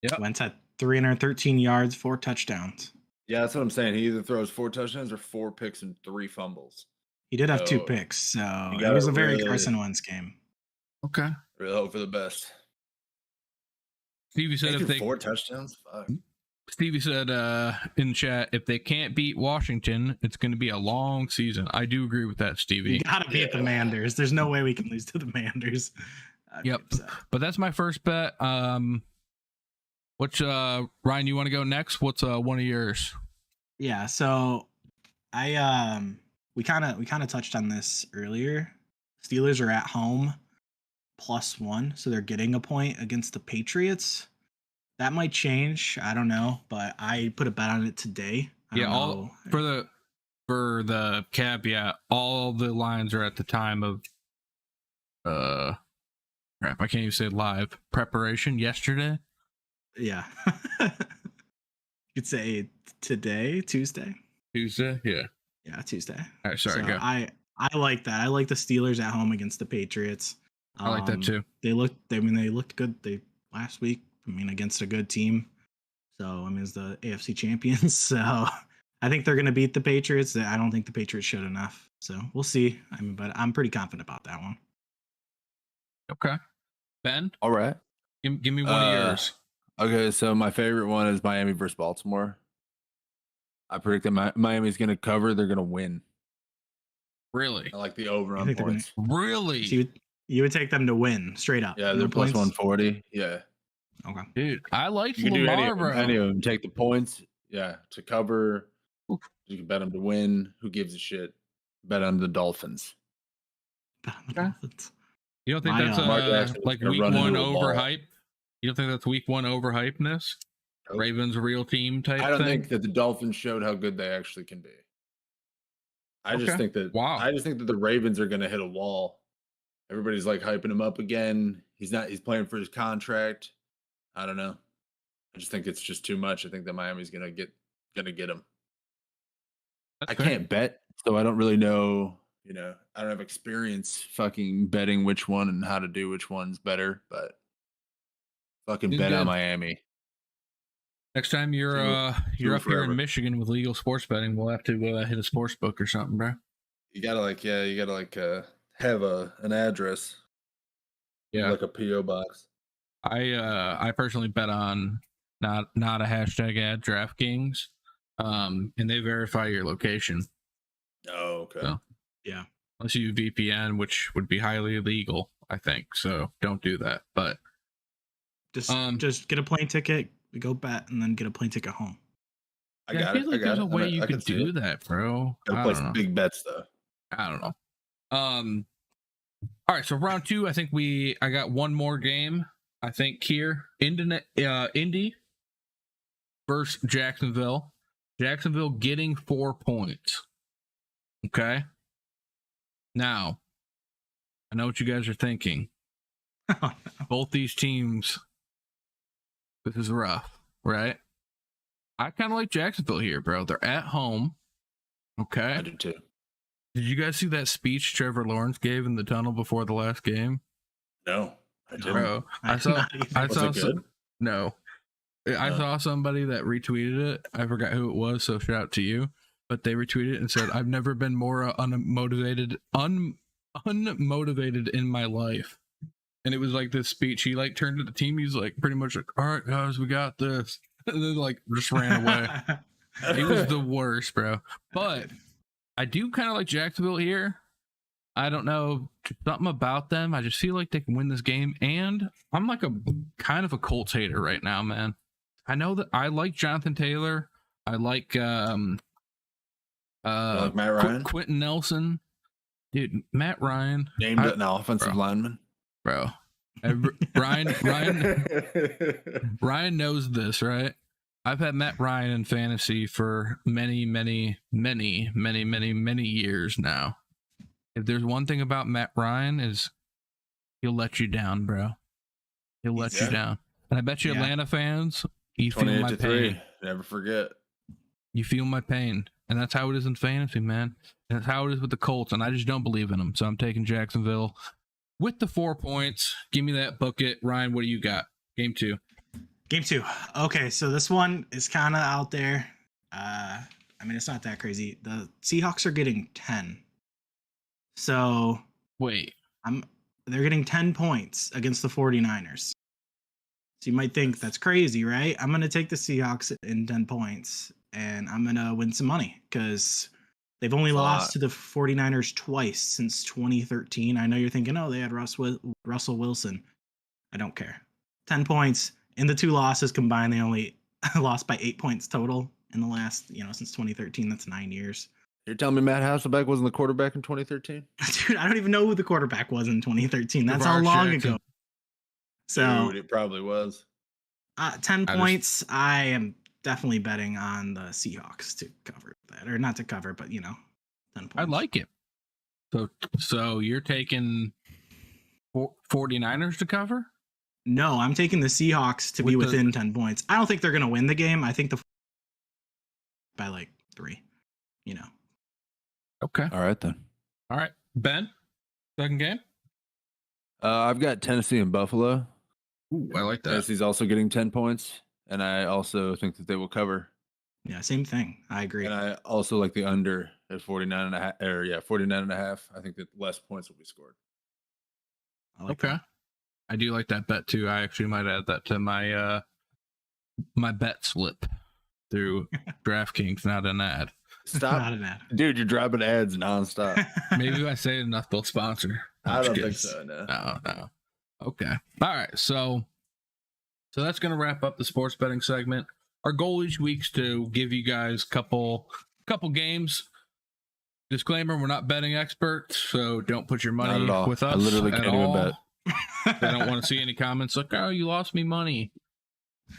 Yep. Wentz had 313 yards, 4 touchdowns. Yeah, that's what I'm saying. He either throws 4 touchdowns or 4 picks and 3 fumbles. He did have 2 So, picks, so you it gotta was a very really- Carson Wentz game. Okay. Really hope for the best. Stevie said if they 4 touchdowns, fuck. Stevie said in chat, if they can't beat Washington, it's going to be a long season. I do agree with that, Stevie. You gotta beat the Manders. There's no way we can lose to the Manders. I'd be Yep. upset. But that's my first bet. Which Ryan, you want to go next? What's one of yours? Yeah, so I we kind of touched on this earlier. Steelers are at home. +1, so they're getting a point against the Patriots. That might change. I don't know, but I put a bet on it today. I Yeah, don't all know. for the caveat, all the lines are at the time of crap, I can't even say live preparation yesterday. Yeah. You could say today, Tuesday. Tuesday, yeah. Yeah, Tuesday. All right, sorry, So go. I like that. I like the Steelers at home against the Patriots. I like that too. They looked good last week. against a good team. So it's the AFC champions. So I think they're going to beat the Patriots. I don't think the Patriots showed enough. So we'll see. But I'm pretty confident about that one. Okay, Ben. All right. Give me one of yours. Okay, so my favorite one is Miami versus Baltimore. I predict that Miami's going to cover. They're going to win. Really? I like the over on points. Really? So you would take them to win straight up. Yeah, they're plus 140. Yeah. Okay. Dude, I like You can do Lamar, bro. any of them. Take the points. Yeah, to cover. You can bet them to win. Who gives a shit? Bet on the Dolphins. Bet on the Dolphins. You don't think that's like week one overhype? You don't think that's week one overhypeness? Nope. Ravens real team type. I don't think that the Dolphins showed how good they actually can be. I just think that the Ravens are going to hit a wall. Everybody's like hyping him up again. He's playing for his contract. I don't know. I just think it's just too much. I think that Miami's going to get him. I can't bet, so I don't really know. I don't have experience fucking betting which one and how to do which one's better, but fucking bet on Miami. Next time you're up here in Michigan with legal sports betting, we'll have to hit a sports book or something, bro. You gotta have an address. Yeah, like a PO box. I personally bet on not a hashtag ad DraftKings, and they verify your location. Oh, okay. So, yeah. Unless you VPN, which would be highly illegal, I think. So don't do that. But just get a plane ticket, go bet, and then get a plane ticket home. I got it. There's a way you could do that, bro. Gotta play some big bets though. I don't know. All right, so round 2, I think I got one more game. I think here, Indy versus Jacksonville. Jacksonville getting 4 points. Okay. Now, I know what you guys are thinking. Both these teams, this is rough, right? I kind of like Jacksonville here, bro. They're at home. Okay. I do too. Did you guys see that speech Trevor Lawrence gave in the tunnel before the last game? No, I didn't. Bro, I saw no. I No. saw somebody that retweeted it. I forgot who it was, so shout out to you. But they retweeted it and said, "I've never been more unmotivated in my life." And it was like this speech. He like turned to the team. He's like pretty much like, "All right, guys, we got this," and then like just ran away. It was the worst, bro. But I do kind of like Jacksonville here. I don't know, something about them. I just feel like they can win this game. And I'm like a kind of a Colts hater right now, man. I know that I like Jonathan Taylor. I like Matt Ryan, Quentin Nelson, dude. Matt Ryan named an offensive lineman, bro. Ryan knows this, right? I've had Matt Ryan in fantasy for many years now. If there's one thing about Matt Ryan is he'll let you down, bro. He'll let you down. And I bet you Atlanta fans, you feel my pain. Never forget. You feel my pain. And that's how it is in fantasy, man. And that's how it is with the Colts. And I just don't believe in them. So I'm taking Jacksonville with the 4 points. Give me that bucket. Ryan, what do you got? Game 2. Game 2. Okay, so this one is kind of out there. It's not that crazy. The Seahawks are getting 10. So wait, they're getting 10 points against the 49ers. So you might think that's crazy, right? I'm going to take the Seahawks in 10 points and I'm going to win some money because they've only lost to the 49ers twice since 2013. I know you're thinking, oh, they had Russell Wilson. I don't care. 10 points. In the 2 losses combined, they only lost by 8 points total in the last, since 2013. That's 9 years. You're telling me Matt Hasselbeck wasn't the quarterback in 2013? Dude, I don't even know who the quarterback was in 2013. That's how Javaris long Jackson. ago. So Dude, it probably was. 10 I points. I am definitely betting on the Seahawks to cover that, or not to cover, but 10 points. I like it. So you're taking 49ers to cover? No, I'm taking the Seahawks to be within 10 points. I don't think they're going to win the game. I think by like 3. Okay. All right, then. All right. Ben, second game? I've got Tennessee and Buffalo. Ooh, I like that. Tennessee's also getting 10 points, and I also think that they will cover. Yeah, same thing. I agree. And I also like the under at 49.5. 49.5. I think that less points will be scored. I like Okay. that. I do like that bet too. I actually might add that to my my bet slip through DraftKings, not an ad. Stop. Not an ad. Dude, you're dropping ads nonstop. Maybe if I say it enough, they'll sponsor. I I'm don't just think kidding. so, no. No. Okay. All right. So that's going to wrap up the sports betting segment. Our goal each week is to give you guys couple games. Disclaimer: we're not betting experts, so don't put your Not money at all. with us. I literally at can't even all. bet. I don't want to see any comments like, "Oh, you lost me money."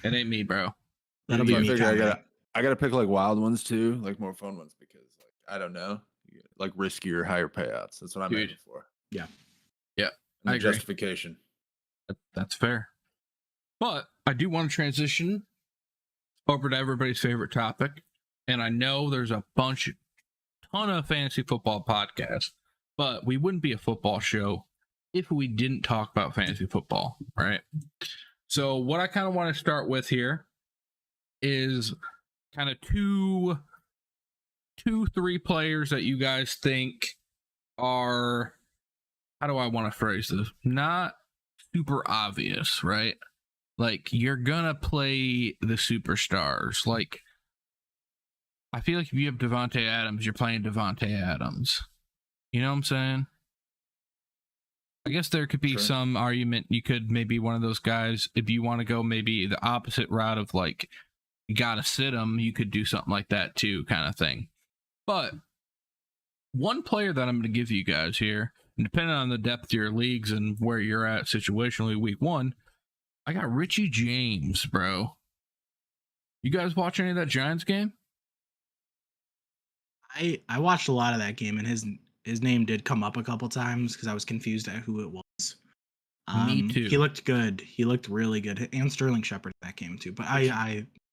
It ain't me, bro. That'll So be I me. figure commenting. I gotta pick like wild ones too, like more fun ones, because like I don't know, like riskier, higher payouts. That's what I'm Dude. aiming for. Yeah. Yeah, And I the agree. justification. That's fair. But I do want to transition over to everybody's favorite topic. And I know there's a ton of fantasy football podcasts, but we wouldn't be a football show if we didn't talk about fantasy football, right? So what I kind of want to start with here is kind of two, 3 players that you guys think are, how do I want to phrase this? Not super obvious, right? Like, you're gonna play the superstars. Like, I feel like if you have Devontae Adams, you're playing Devontae Adams. You know what I'm saying? I guess there could be Sure. some argument you could maybe one of those guys, if you want to go maybe the opposite route of like, you gotta sit him, you could do something like that too, kind of thing. But one player that I'm going to give you guys here, and depending on the depth of your leagues and where you're at situationally week 1, I got Richie James, bro. You guys watch any of that Giants game? I watched a lot of that game, and his name did come up a couple times because I was confused at who it was. Me too. He looked good. He looked really good, and Sterling Shepard in that game too. But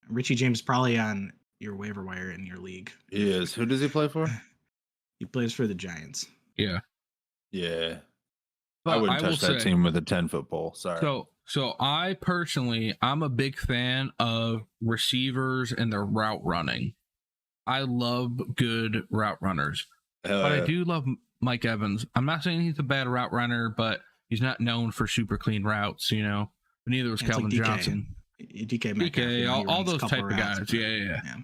Richie James probably on your waiver wire in your league. He is. Who does he play for? He plays for the Giants. Yeah. Yeah. But I wouldn't will touch that say- team with a 10-foot pole. Sorry. So I personally, I'm a big fan of receivers and their route running. I love good route runners. Hell But yeah. I do love Mike Evans. I'm not saying he's a bad route runner, but he's not known for super clean routes, you know. But neither was It's Calvin like DK. Johnson. DK Metcalf, DK, he all runs a those couple type of routes, guys. but- Yeah.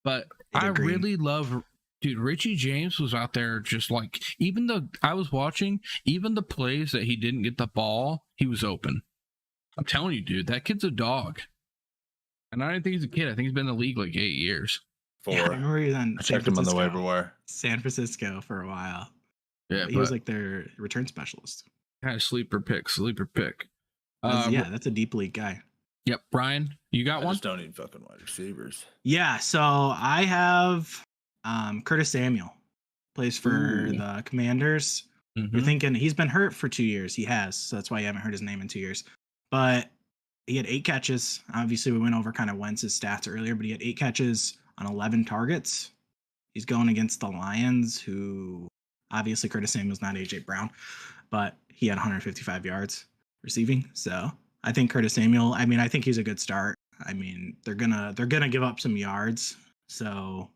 But AJ I Green. really love, dude, Richie James was out there just like, even though I was watching, even the plays that he didn't get the ball, he was open. I'm telling you, dude, that kid's a dog. And I don't think he's a kid. I think he's been in the league like 8 years. 4. Yeah, I remember he was on I San checked him on the Francisco. waiver wire. San Francisco for a while. Yeah, He was like their return specialist. kind of sleeper pick. That's a deep league guy. Yep, Brian, you got I one? just don't need fucking wide receivers. Yeah, so I have Curtis Samuel, plays for Ooh. the Commanders. Mhm. You're thinking he's been hurt for 2 years. He has, so that's why you haven't heard his name in 2 years. But he had 8 catches. Obviously, we went over kind of Wentz's stats earlier, but he had 8 catches on 11 targets. He's going against the Lions, who obviously Curtis Samuel's not AJ Brown, but he had 155 yards receiving. So I think Curtis Samuel, I think he's a good start. I mean, they're gonna give up some yards. So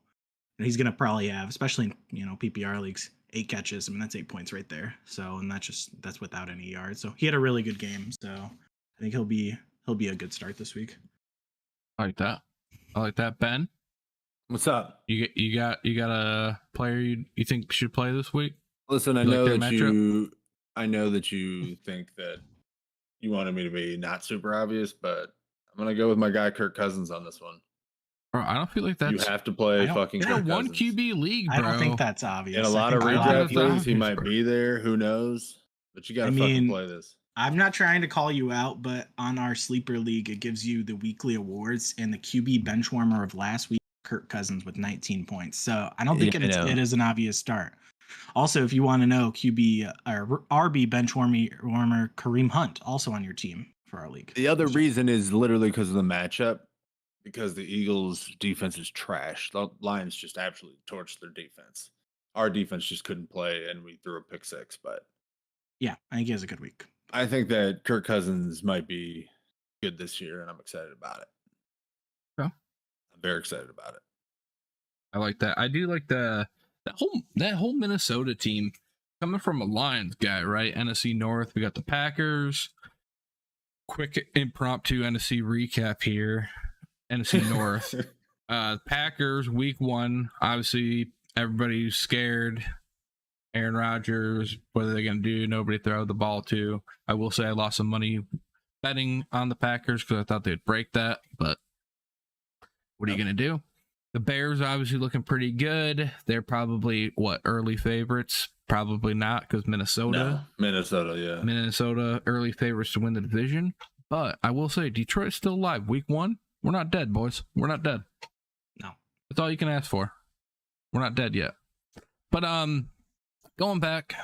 he's gonna probably have, especially in PPR leagues, 8 catches. I mean, that's 8 points right there. So, and that's without any yards. So he had a really good game. So I think he'll be a good start this week. I like that. Ben, What's up? you got a player you think should play this week? Listen, I You like know that that matchup? you think that you wanted me to be not super obvious, but I'm gonna go with my guy Kirk Cousins on this one. Bro, I don't feel like that's You have to play fucking in a Kirk one Cousins. QB league, bro. I don't think that's obvious. In a I lot of think redraft people- leagues, he might bro. be there. Who knows? But you got to I fucking mean, play this. I'm not trying to call you out, but on our sleeper league, it gives you the weekly awards, and the QB benchwarmer of last week, Kirk Cousins with 19 points. So I don't think Yeah, I know. it is an obvious start. Also, if you want to know, QB or RB benchwarmer Kareem Hunt also on your team for our league. The other reason is literally because of the matchup, because the Eagles' defense is trash. The Lions just absolutely torched their defense. Our defense just couldn't play, and we threw a pick six. But Yeah, I think he has a good week. I think that Kirk Cousins might be good this year, and I'm excited about it. Okay. I'm very excited about it. I like that. I do like that whole Minnesota team coming from a Lions guy, right? NFC North. We got the Packers. Quick impromptu NFC recap here. NFC North. Packers week 1. Obviously, everybody's scared. Aaron Rodgers, what are they going to do? Nobody throw the ball to. I will say I lost some money betting on the Packers because I thought they'd break that, but what are you going to do? The Bears obviously looking pretty good. They're probably, early favorites? Probably not because Minnesota. No, Minnesota, yeah. Minnesota, early favorites to win the division. But I will say, Detroit's still alive. Week 1, we're not dead, boys. We're not dead. No. That's all you can ask for. We're not dead yet. But going back,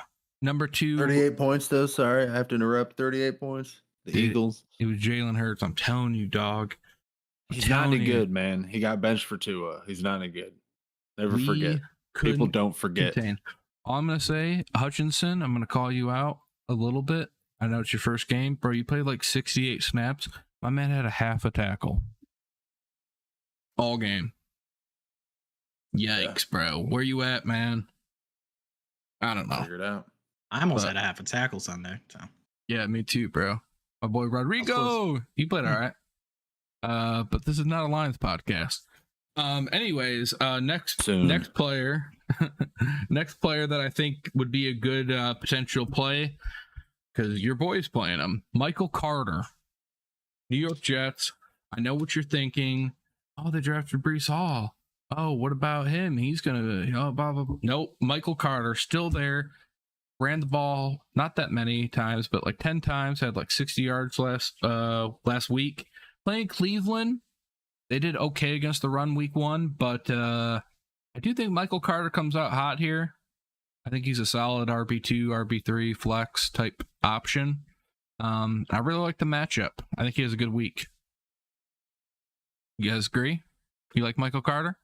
number 2. 38 points, though. Sorry, I have to interrupt. 38 points. The Dude, Eagles. It was Jalen Hurts. I'm telling you, dog. He's not any good, man. He got benched for Tua. He's not any good. Never forget. People don't forget. All I'm going to say, Hutchinson, I'm going to call you out a little bit. I know it's your first game. Bro, you played like 68 snaps. My man had a half a tackle. All game. Yikes, bro. Where you at, man? I don't know. Figure it out. I almost had a half a tackle Sunday. So Yeah, me too, bro. My boy Rodrigo. He played all right. But this is not a Lions podcast. Anyways, next player next player that I think would be a good potential play, because your boy's playing him, Michael Carter, New York Jets. I know what you're thinking. Oh, they drafted Breece Hall. Oh, what about him? He's gonna blah, blah, blah. Nope. Michael Carter still there. Ran the ball not that many times, but like 10 times. Had like 60 yards last week. Playing Cleveland, they did okay against the run week 1, but I do think Michael Carter comes out hot here. I think he's a solid RB2, RB3 flex type option. I really like the matchup. I think he has a good week. You guys agree? You like Michael Carter?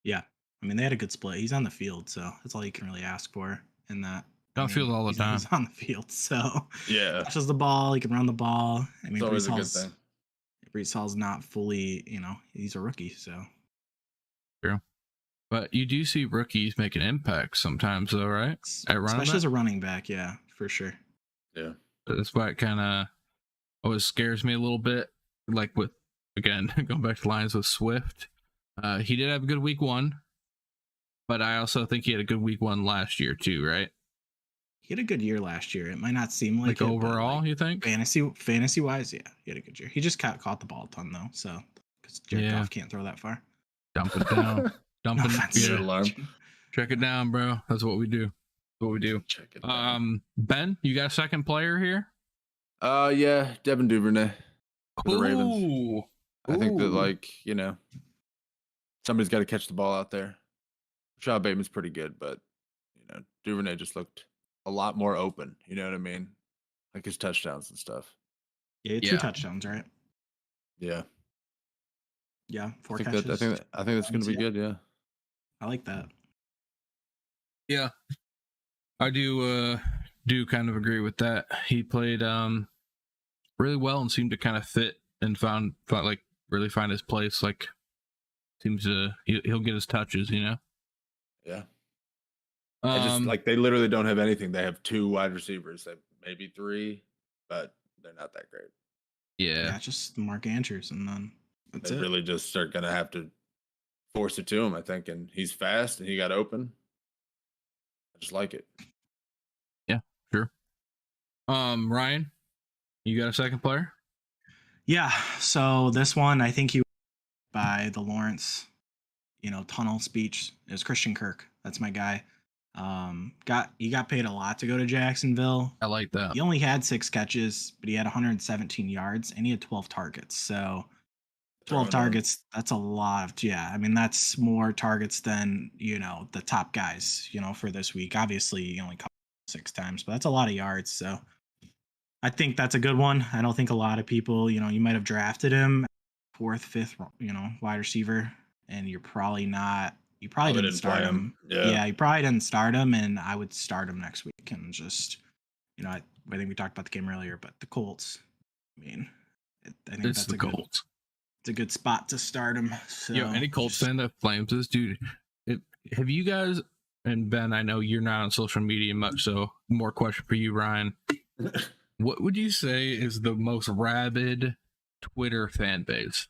yeah, I mean they had a good split. He's on the field, so that's all you can really ask for in that. Field all the time. He's on the field, so Yeah. touches the ball. He can run the ball. I mean, It's always a good thing. Breece Hall's not fully, he's a rookie, so. True. But you do see rookies make an impact sometimes, though, right? Especially as a running back, yeah, for sure. Yeah. That's why it kind of always scares me a little bit. Like with, again, going back to Lions with Swift. He did have a good week 1, but I also think he had a good week 1 last year too, right? He had a good year last year. It might not seem like it, overall, you think? Fantasy wise, yeah, he had a good year. He just caught the ball a ton though, so because Jared Goff can't throw that far. Dump it down. No offense. Alarm. Check it down, bro. That's what we do. Check it out. Ben, you got a second player here? Yeah, Devin Duvernay for the Ravens. Ooh. I think that somebody's got to catch the ball out there. Rashad Bateman's pretty good, but Duvernay just looked a lot more open. You know what I mean? Like his touchdowns and stuff. Yeah, 2 touchdowns, right? Yeah. Yeah, 4 I think catches. I think that's going to be good. Yeah. I like that. Yeah. I do kind of agree with that. He played really well and seemed to kind of fit and found like really find his place. Like seems to he'll get his touches, Yeah. I just they literally don't have anything. They have 2 wide receivers, maybe 3, but they're not that great. Yeah, just Mark Andrews, and then that's they it. really just are going to have to force it to him, I think. And he's fast and he got open. I just like it. Yeah, sure. Ryan, you got a second player? Yeah, so this one I think he by by the Lawrence, tunnel speech. It was Christian Kirk. That's my guy. He got paid a lot to go to Jacksonville. I like that. He only had 6 catches, but he had 117 yards and he had 12 targets. So 12 targets, that's a lot of, I mean, that's more targets than, the top guys, for this week. Obviously, he only caught 6 times, but that's a lot of yards. So I think that's a good one. I don't think a lot of people, you might have drafted him 4th, 5th, wide receiver, and you probably didn't start him. Yeah, you probably didn't start him, and I would start him next week and just, I think we talked about the game earlier, but the Colts, I mean, I think it's the Colts. It's a good spot to start him. So any Colts fan that flames this, dude, have you guys, and Ben, I know you're not on social media much, so more question for you, Ryan. What would you say is the most rabid Twitter fan base?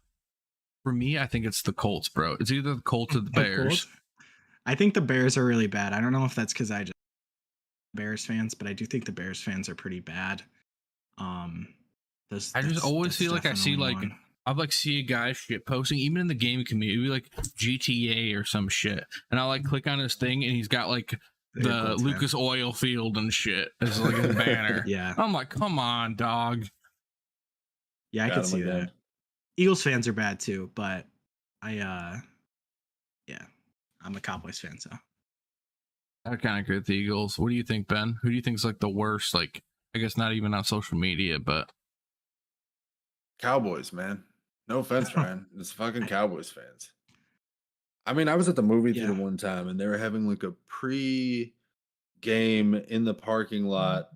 For me, I think it's the Colts, bro. It's either the Colts or the Bears. I think the Bears are really bad. I don't know if that's because I just Bears fans, but I do think the Bears fans are pretty bad. I just always feel like I see I'll see a guy shit posting, even in the game community, like GTA or some shit, and I'll click on his thing, and he's got the Lucas Oil Field and shit as his banner. Yeah, I'm like, come on, dog. Yeah, I can see that. Eagles fans are bad too, but I'm a Cowboys fan, so I kind of agree with the Eagles. What do you think, Ben? Who do you think is the worst? I guess not even on social media, but Cowboys, man. No offense, Ryan. It's fucking Cowboys fans. I mean, I was at the movie theater one time, and they were having a pre-game in the parking lot.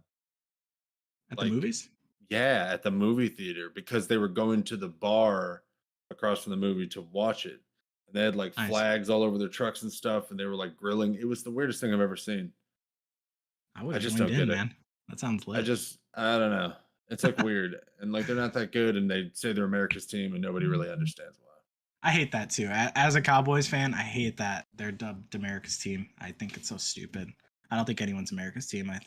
At the movies? Yeah, at the movie theater, because they were going to the bar across from the movie to watch it. And they had flags all over their trucks and stuff, and they were grilling. It was the weirdest thing I've ever seen. I just don't get it, man. That sounds lit. I don't know. It's weird. And they're not that good, and they say they're America's team, and nobody really understands why. I hate that too. As a Cowboys fan, I hate that they're dubbed America's team. I think it's so stupid. I don't think anyone's America's team. I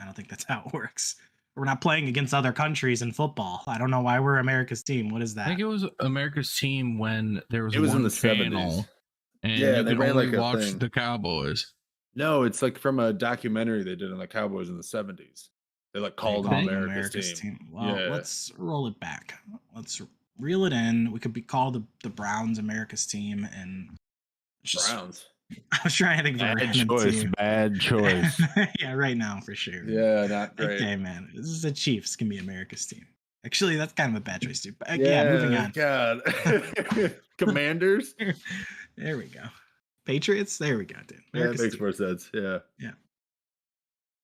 don't think that's how it works. We're not playing against other countries in football. I don't know why we're America's team. What is that? I think it was America's team when there was in the channel, 70s. And you could only watch the Cowboys. No, it's from a documentary they did on the Cowboys in the 70s. They called them America's team. Well, let's roll it back. Let's reel it in. We could be called the Browns America's team, and Browns. I was trying to think of a random team. Bad choice. Yeah, right now for sure. Yeah, not great. Okay, man. This is the Chiefs can be America's team. Actually, that's kind of a bad choice too. But moving on. God. Commanders. There we go. Patriots. There we go, dude. That makes more sense. Yeah. Yeah.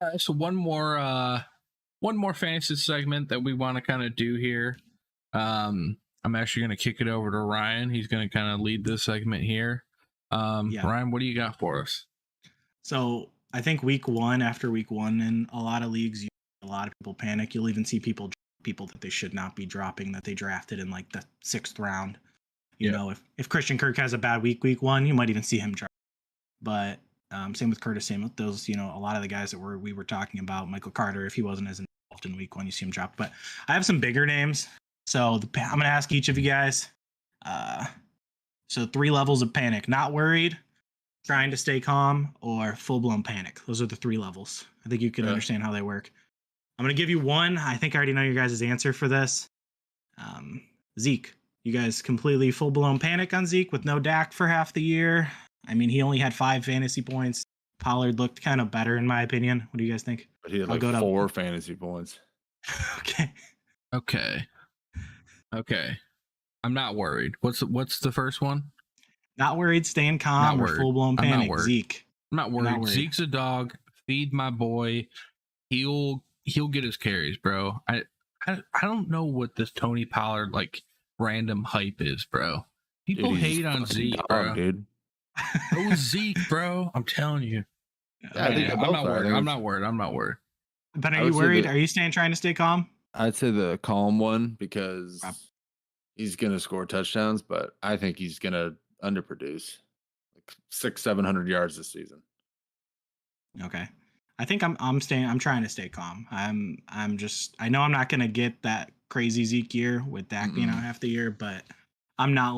All right, so one more fantasy segment that we want to kind of do here. I'm actually going to kick it over to Ryan. He's going to kind of lead this segment here. Ryan, what do you got for us? So I think after week one in a lot of leagues, a lot of people panic. You'll even see people that they should not be dropping, that they drafted in the 6th round. You know, if Christian Kirk has a bad week one, you might even see him drop. But same with Curtis Samuel. Those, a lot of the guys that we were talking about, Michael Carter, if he wasn't as involved in week one, you see him drop. But I have some bigger names. So I'm going to ask each of you guys. So 3 levels of panic: not worried, trying to stay calm, or full-blown panic. Those are the 3 levels. I think you can understand how they work. I'm going to give you one. I think I already know your guys' answer for this. Zeke. You guys completely full-blown panic on Zeke with no Dak for half the year. I mean, he only had 5 fantasy points. Pollard looked kind of better, in my opinion. What do you guys think? But he had 4 fantasy points. Okay. I'm not worried. What's the first one? Not worried, staying calm, or full-blown panic. Zeke. I'm not worried. Zeke's a dog. Feed my boy. He'll get his carries, bro. I don't know what this Tony Pollard random hype is, bro. People hate on Zeke, bro. Dude. Oh, Zeke, bro. I'm telling you. I'm not worried. But are you worried? Are you trying to stay calm? I'd say the calm one, because he's going to score touchdowns, but I think he's going to underproduce 600-700 yards this season. Okay. I think I'm trying to stay calm. I know I'm not going to get that crazy Zeke year with Dak being out half the year, but I'm not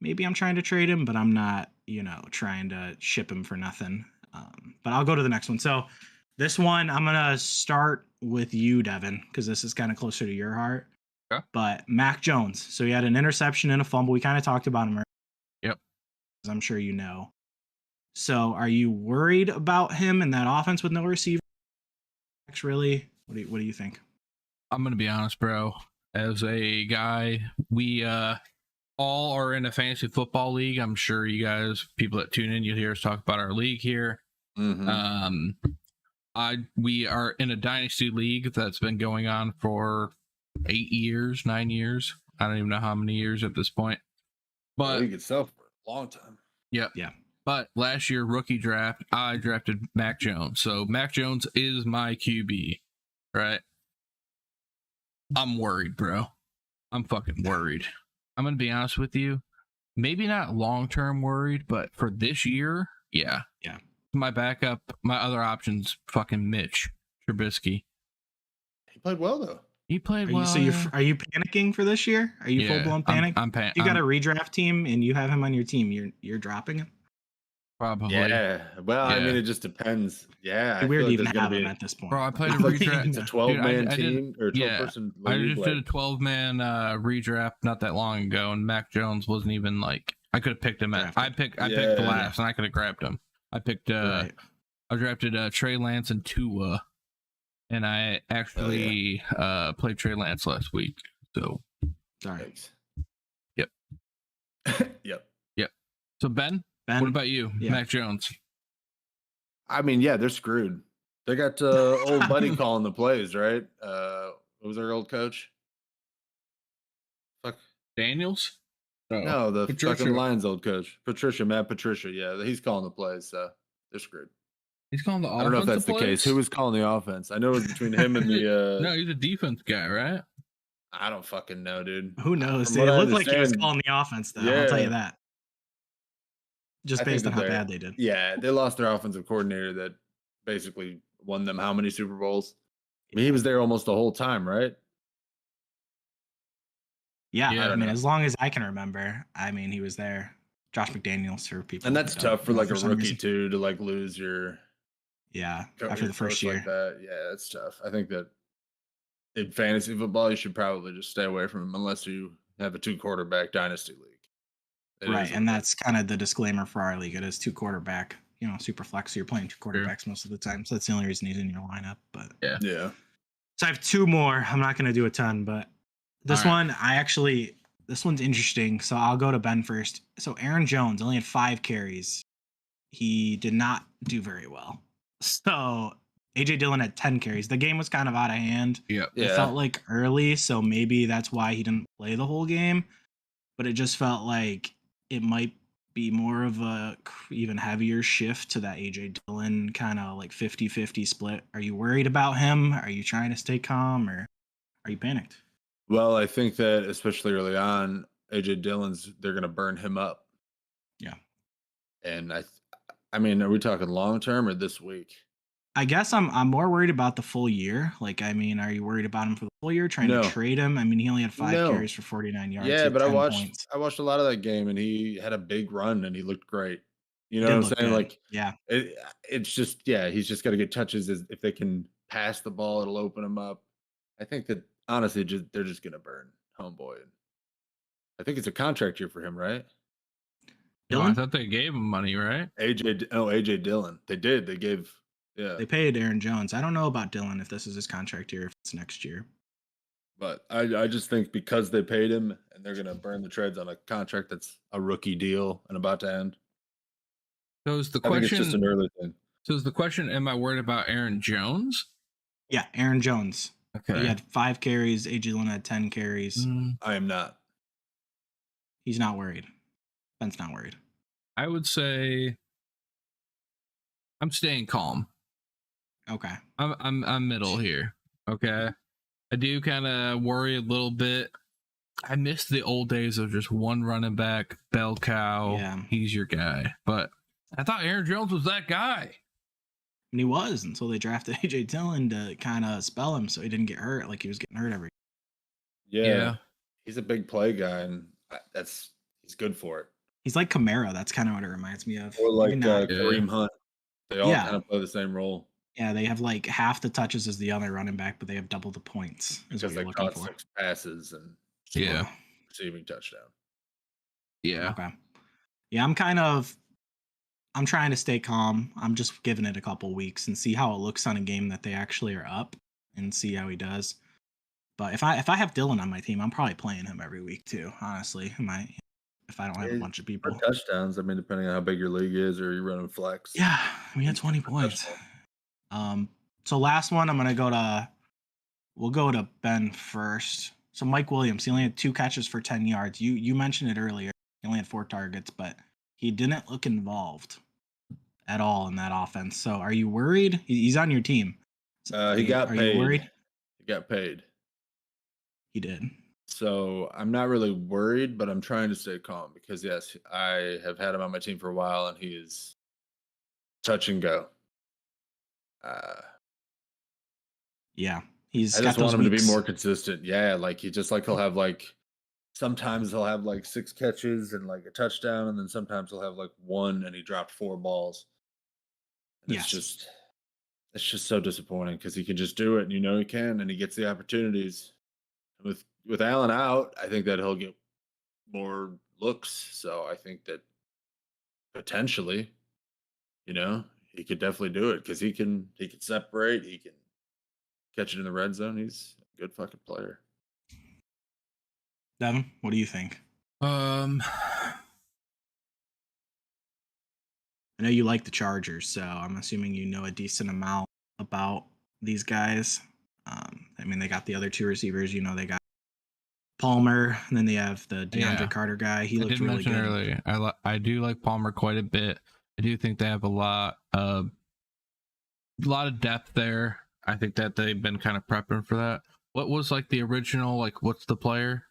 maybe I'm trying to trade him, but I'm not, trying to ship him for nothing. But I'll go to the next one. So this one, I'm going to start with you, Devin, because this is kind of closer to your heart. Yeah. But Mac Jones. So he had an interception and a fumble. We kind of talked about him earlier. Yep. As I'm sure you know. So are you worried about him in that offense with no receiver? Really? What do you think? I'm going to be honest, bro. As a guy, we all are in a fantasy football league. I'm sure you guys, people that tune in, you'll hear us talk about our league here. Mm-hmm. We are in a dynasty league that's been going on for 9 years. I don't even know how many years at this point. But the league itself for a long time. Yep. Yeah. But last year, rookie draft, I drafted Mac Jones. So Mac Jones is my QB, right? I'm worried, bro. I'm fucking worried. I'm going to be honest with you. Maybe not long-term worried, but for this year, yeah. Yeah. My backup, my other options, fucking Mitch Trubisky. He played well, though. He played well. So are you panicking for this year? Are you full-blown panic? I'm panicking. You got a redraft team and you have him on your team. You're dropping him? Probably. Yeah. Well, I Yeah. mean, it just depends. Yeah. Weird to even there's gonna have be him at this point. Bro, I played a redraft. It's a 12-man Dude, I did- team or 12-person I league. just did a 12-man redraft not that long ago, and Mac Jones wasn't even like I could have picked him at. I picked last, and I could have grabbed him. I picked. Right. I drafted Trey Lance and Tua, and I actually played Trey Lance last week. So Sorry. Thanks. Yep. Yep. So Ben, what about you, Yeah. Mac Jones? I mean, yeah, they're screwed. They got old buddy calling the plays, right? What was their old coach? Fuck. Daniels? No, the Patricia. fucking Lions old coach. Matt Patricia. Yeah, he's calling the plays, so they're screwed. He's calling the offense. I don't know if that's the case. Who was calling the offense? I know it was between him and the No, he's a defense guy, right? I don't fucking know, dude. Who knows? From It what I looked like he was understand- calling the offense, though. I'll tell you that. Just I think based on that how they're- bad they did. Yeah, they lost their offensive coordinator that basically won them how many Super Bowls? I mean, he was there almost the whole time, right? Yeah, Yeah, I I don't mean, know. as long as I can remember, I mean, he was there. Josh McDaniels for people. And that's who don't tough for know like a some rookie reason. too to like lose your Yeah, your after the first coach year. like that. Yeah, that's tough. I think that in fantasy football, you should probably just stay away from him unless you have a 2-quarterback dynasty league. It Right, is and what it that's kind of the disclaimer for our league. It is 2-quarterback, super flex. So you're playing 2 quarterbacks most of the time. So that's the only reason he's in your lineup. But Yeah. is. Yeah. so I have 2 more. I'm not going to do a ton, but this All right. one, this one's interesting. So I'll go to Ben first. So Aaron Jones only had 5 carries. He did not do very well. So AJ Dillon had 10 carries. The game was kind of out of hand. Yep. It felt like early, so maybe that's why he didn't play the whole game. But it just felt like it might be more of a even heavier shift to that AJ Dillon kind of like 50-50 split. Are you worried about him? Are you trying to stay calm, or are you panicked? Well, I think that especially early on, AJ Dillon's they're going to burn him up. Yeah. And I mean, are we talking long term or this week? I guess I'm more worried about the full year. Like, I mean, are you worried about him for the full year? Trying No. to trade him? I mean, he only had 5 No. carries for 49 yards. Yeah, He had but I 10 watched points. a lot of that game and he had a big run and he looked great. You know Did what I'm look saying? good. Like, Yeah, it's just he's just got to get touches. If they can pass the ball, it'll open him up. I think that honestly, they're just gonna burn homeboy. I think it's a contract year for him, right? No, I Dillon? thought they gave him money, right? AJ Dillon. They did. They gave. Yeah, They paid Aaron Jones. I don't know about Dillon if this is his contract year, if it's next year. but I just think because they paid him and they're gonna burn the treads on a contract that's a rookie deal and about to end. So is the I think it's question? just an early thing. So is the question? Am I worried about Aaron Jones? Yeah, Aaron Jones. Okay. He had 5 carries. AJ Dillon had 10 carries. I am not. He's not worried. Ben's not worried. I would say I'm staying calm. Okay. I'm middle here. Okay. I do kind of worry a little bit. I miss the old days of just one running back, bell cow. Yeah. He's your guy. But I thought Aaron Jones was that guy. And he was until they drafted AJ Dillon to kind of spell him so he didn't get hurt like he was getting hurt every. Yeah. He's a big play guy, and he's He's good for it. He's like Kamara. That's kind of what it reminds me of. Or like Maybe not. Kareem Hunt. They all Yeah. kind of play the same role. Yeah, they have like half the touches as the other running back, but they have double the points. Is Because what they you're looking caught for. 6 passes and Yeah. receiving touchdown. Yeah. Okay. Yeah, I'm trying to stay calm. I'm just giving it a couple weeks and see how it looks on a game that they actually are up and see how he does. But if I have Dylan on my team, I'm probably playing him every week too, honestly. If I don't have a bunch of people. For touchdowns, I mean, depending on how big your league is or you're running flex. Yeah, we had 20 points. So last one, we'll go to Ben first. So Mike Williams, he only had 2 catches for 10 yards. You mentioned it earlier. He only had 4 targets, but he didn't look involved at all in that offense. So are you worried? He's on your team. He got paid. Are you worried? He got paid. He did. So I'm not really worried, but I'm trying to stay calm because, yes, I have had him on my team for a while, and he is touch and go. Yeah. I just want him to be more consistent. Yeah, like he'll have sometimes he'll have 6 catches and a touchdown, and then sometimes he'll have 1 and he dropped 4 balls. And Yes. it's just so disappointing because he can just do it, and he can, and he gets the opportunities. With Allen out, I think that he'll get more looks. So I think that potentially, he could definitely do it because he can separate, he can catch it in the red zone. He's a good fucking player. Devin, what do you think? Um, I know you like the Chargers, so I'm assuming you know a decent amount about these guys. I mean, they got the other 2 receivers. They got Palmer, and then they have the DeAndre Carter guy. He looked really good. Earlier, I do like Palmer quite a bit. I do think they have a lot of depth there. I think that they've been kind of prepping for that. What was the original, what's the player?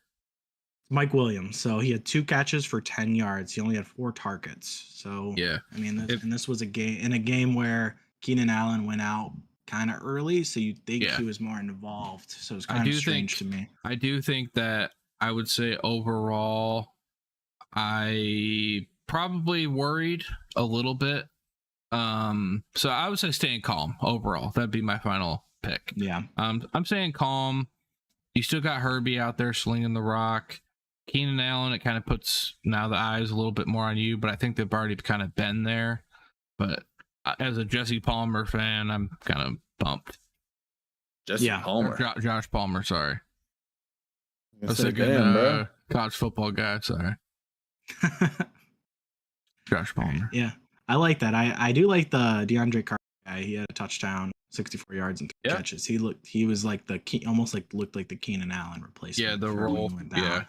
Mike Williams. So he had 2 catches for 10 yards. He only had 4 targets. So yeah, I mean, this was a game where Keenan Allen went out kind of early, so you'd think he was more involved. So it's kind of strange to me. I do think that I would say overall, I probably worried a little bit. So I would say staying calm overall. That'd be my final pick. Yeah. I'm saying calm. You still got Herbie out there slinging the rock. Keenan Allen, it kind of puts now the eyes a little bit more on you, but I think they've already kind of been there. But as a Jesse Palmer fan, I'm kind of bumped. Palmer. Josh Palmer, sorry. That's a good college football guy, sorry. Josh Palmer. Yeah, I like that. I do like the DeAndre Carter guy. He had a touchdown, 64 yards and 3 catches. He was almost looked like the Keenan Allen replacement. Yeah, the role. Yeah.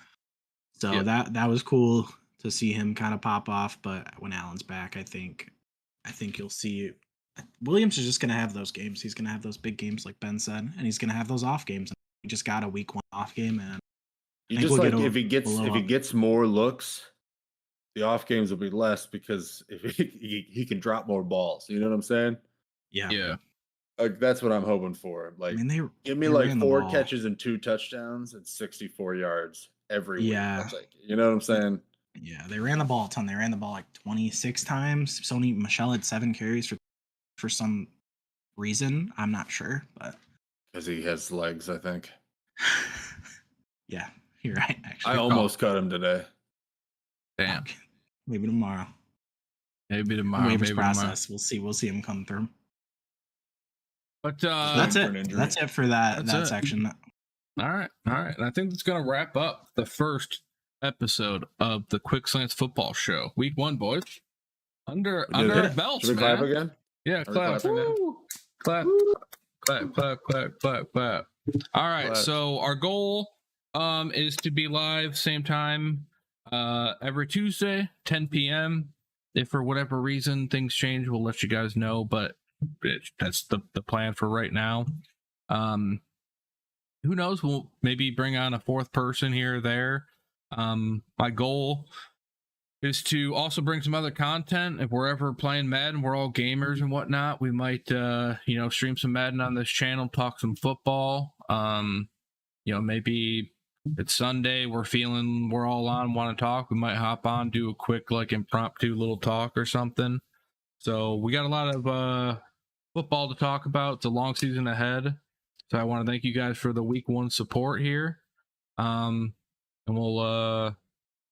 So that was cool to see him kind of pop off. But when Allen's back, I think you'll see Williams is just going to have those games. He's going to have those big games, like Ben said, and he's going to have those off games. He just got a week 1 off game, and if he gets more looks, the off games will be less because if he can drop more balls. You know what I'm saying? Yeah. Yeah. That's what I'm hoping for. Give me 4 catches and 2 touchdowns and 64 yards every week. You know what I'm saying? Yeah, they ran the ball a ton. They ran the ball 26 times. Sony Michel had 7 carries for some reason. I'm not sure, but because he has legs, I think. Yeah, you're right. Actually, I almost cut him today. Damn. Okay. Maybe tomorrow. Waivers process. Tomorrow. We'll see him come through. But that's it. That's it for that section. All right. And I think that's going to wrap up the first episode of the Quick Slants Football Show. Week 1, boys. Under our belts, Should we clap again? Yeah, clap. Clap. All right. So our goal is to be live same time every Tuesday, 10 p.m. If for whatever reason things change, we'll let you guys know. But that's the plan for right now. Who knows? We'll maybe bring on a 4th person here or there. My goal is to also bring some other content. If we're ever playing Madden, we're all gamers and whatnot. We might, stream some Madden on this channel, talk some football. Maybe It's Sunday. We're all on, want to talk. We might hop on, do a quick like impromptu little talk or something. So we got a lot of football to talk about. It's a long season ahead. So I want to thank you guys for the week 1 support here. And we'll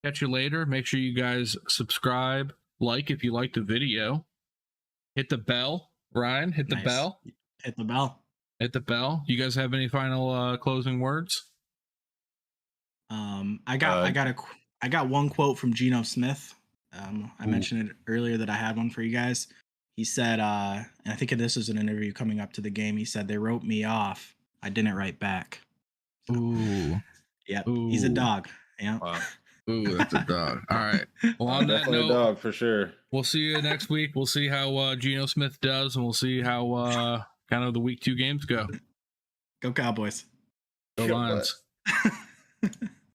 catch you later. Make sure you guys subscribe, like if you like the video. Hit the bell. Ryan, hit the bell. Hit the bell. Hit the bell. You guys have any final closing words? I got one quote from Geno Smith. I mentioned it earlier that I had one for you guys. He said, and I think this is an interview coming up to the game. He said, "They wrote me off. I didn't write back." So, Ooh. Yep. Ooh. He's a dog. Yeah. Wow. Ooh, that's a dog. All right. Well, on that Definitely note, a dog for sure. we'll see you next week. We'll see how Geno Smith does, and we'll see how kind of the week 2 games go. Go Cowboys. Go Lions.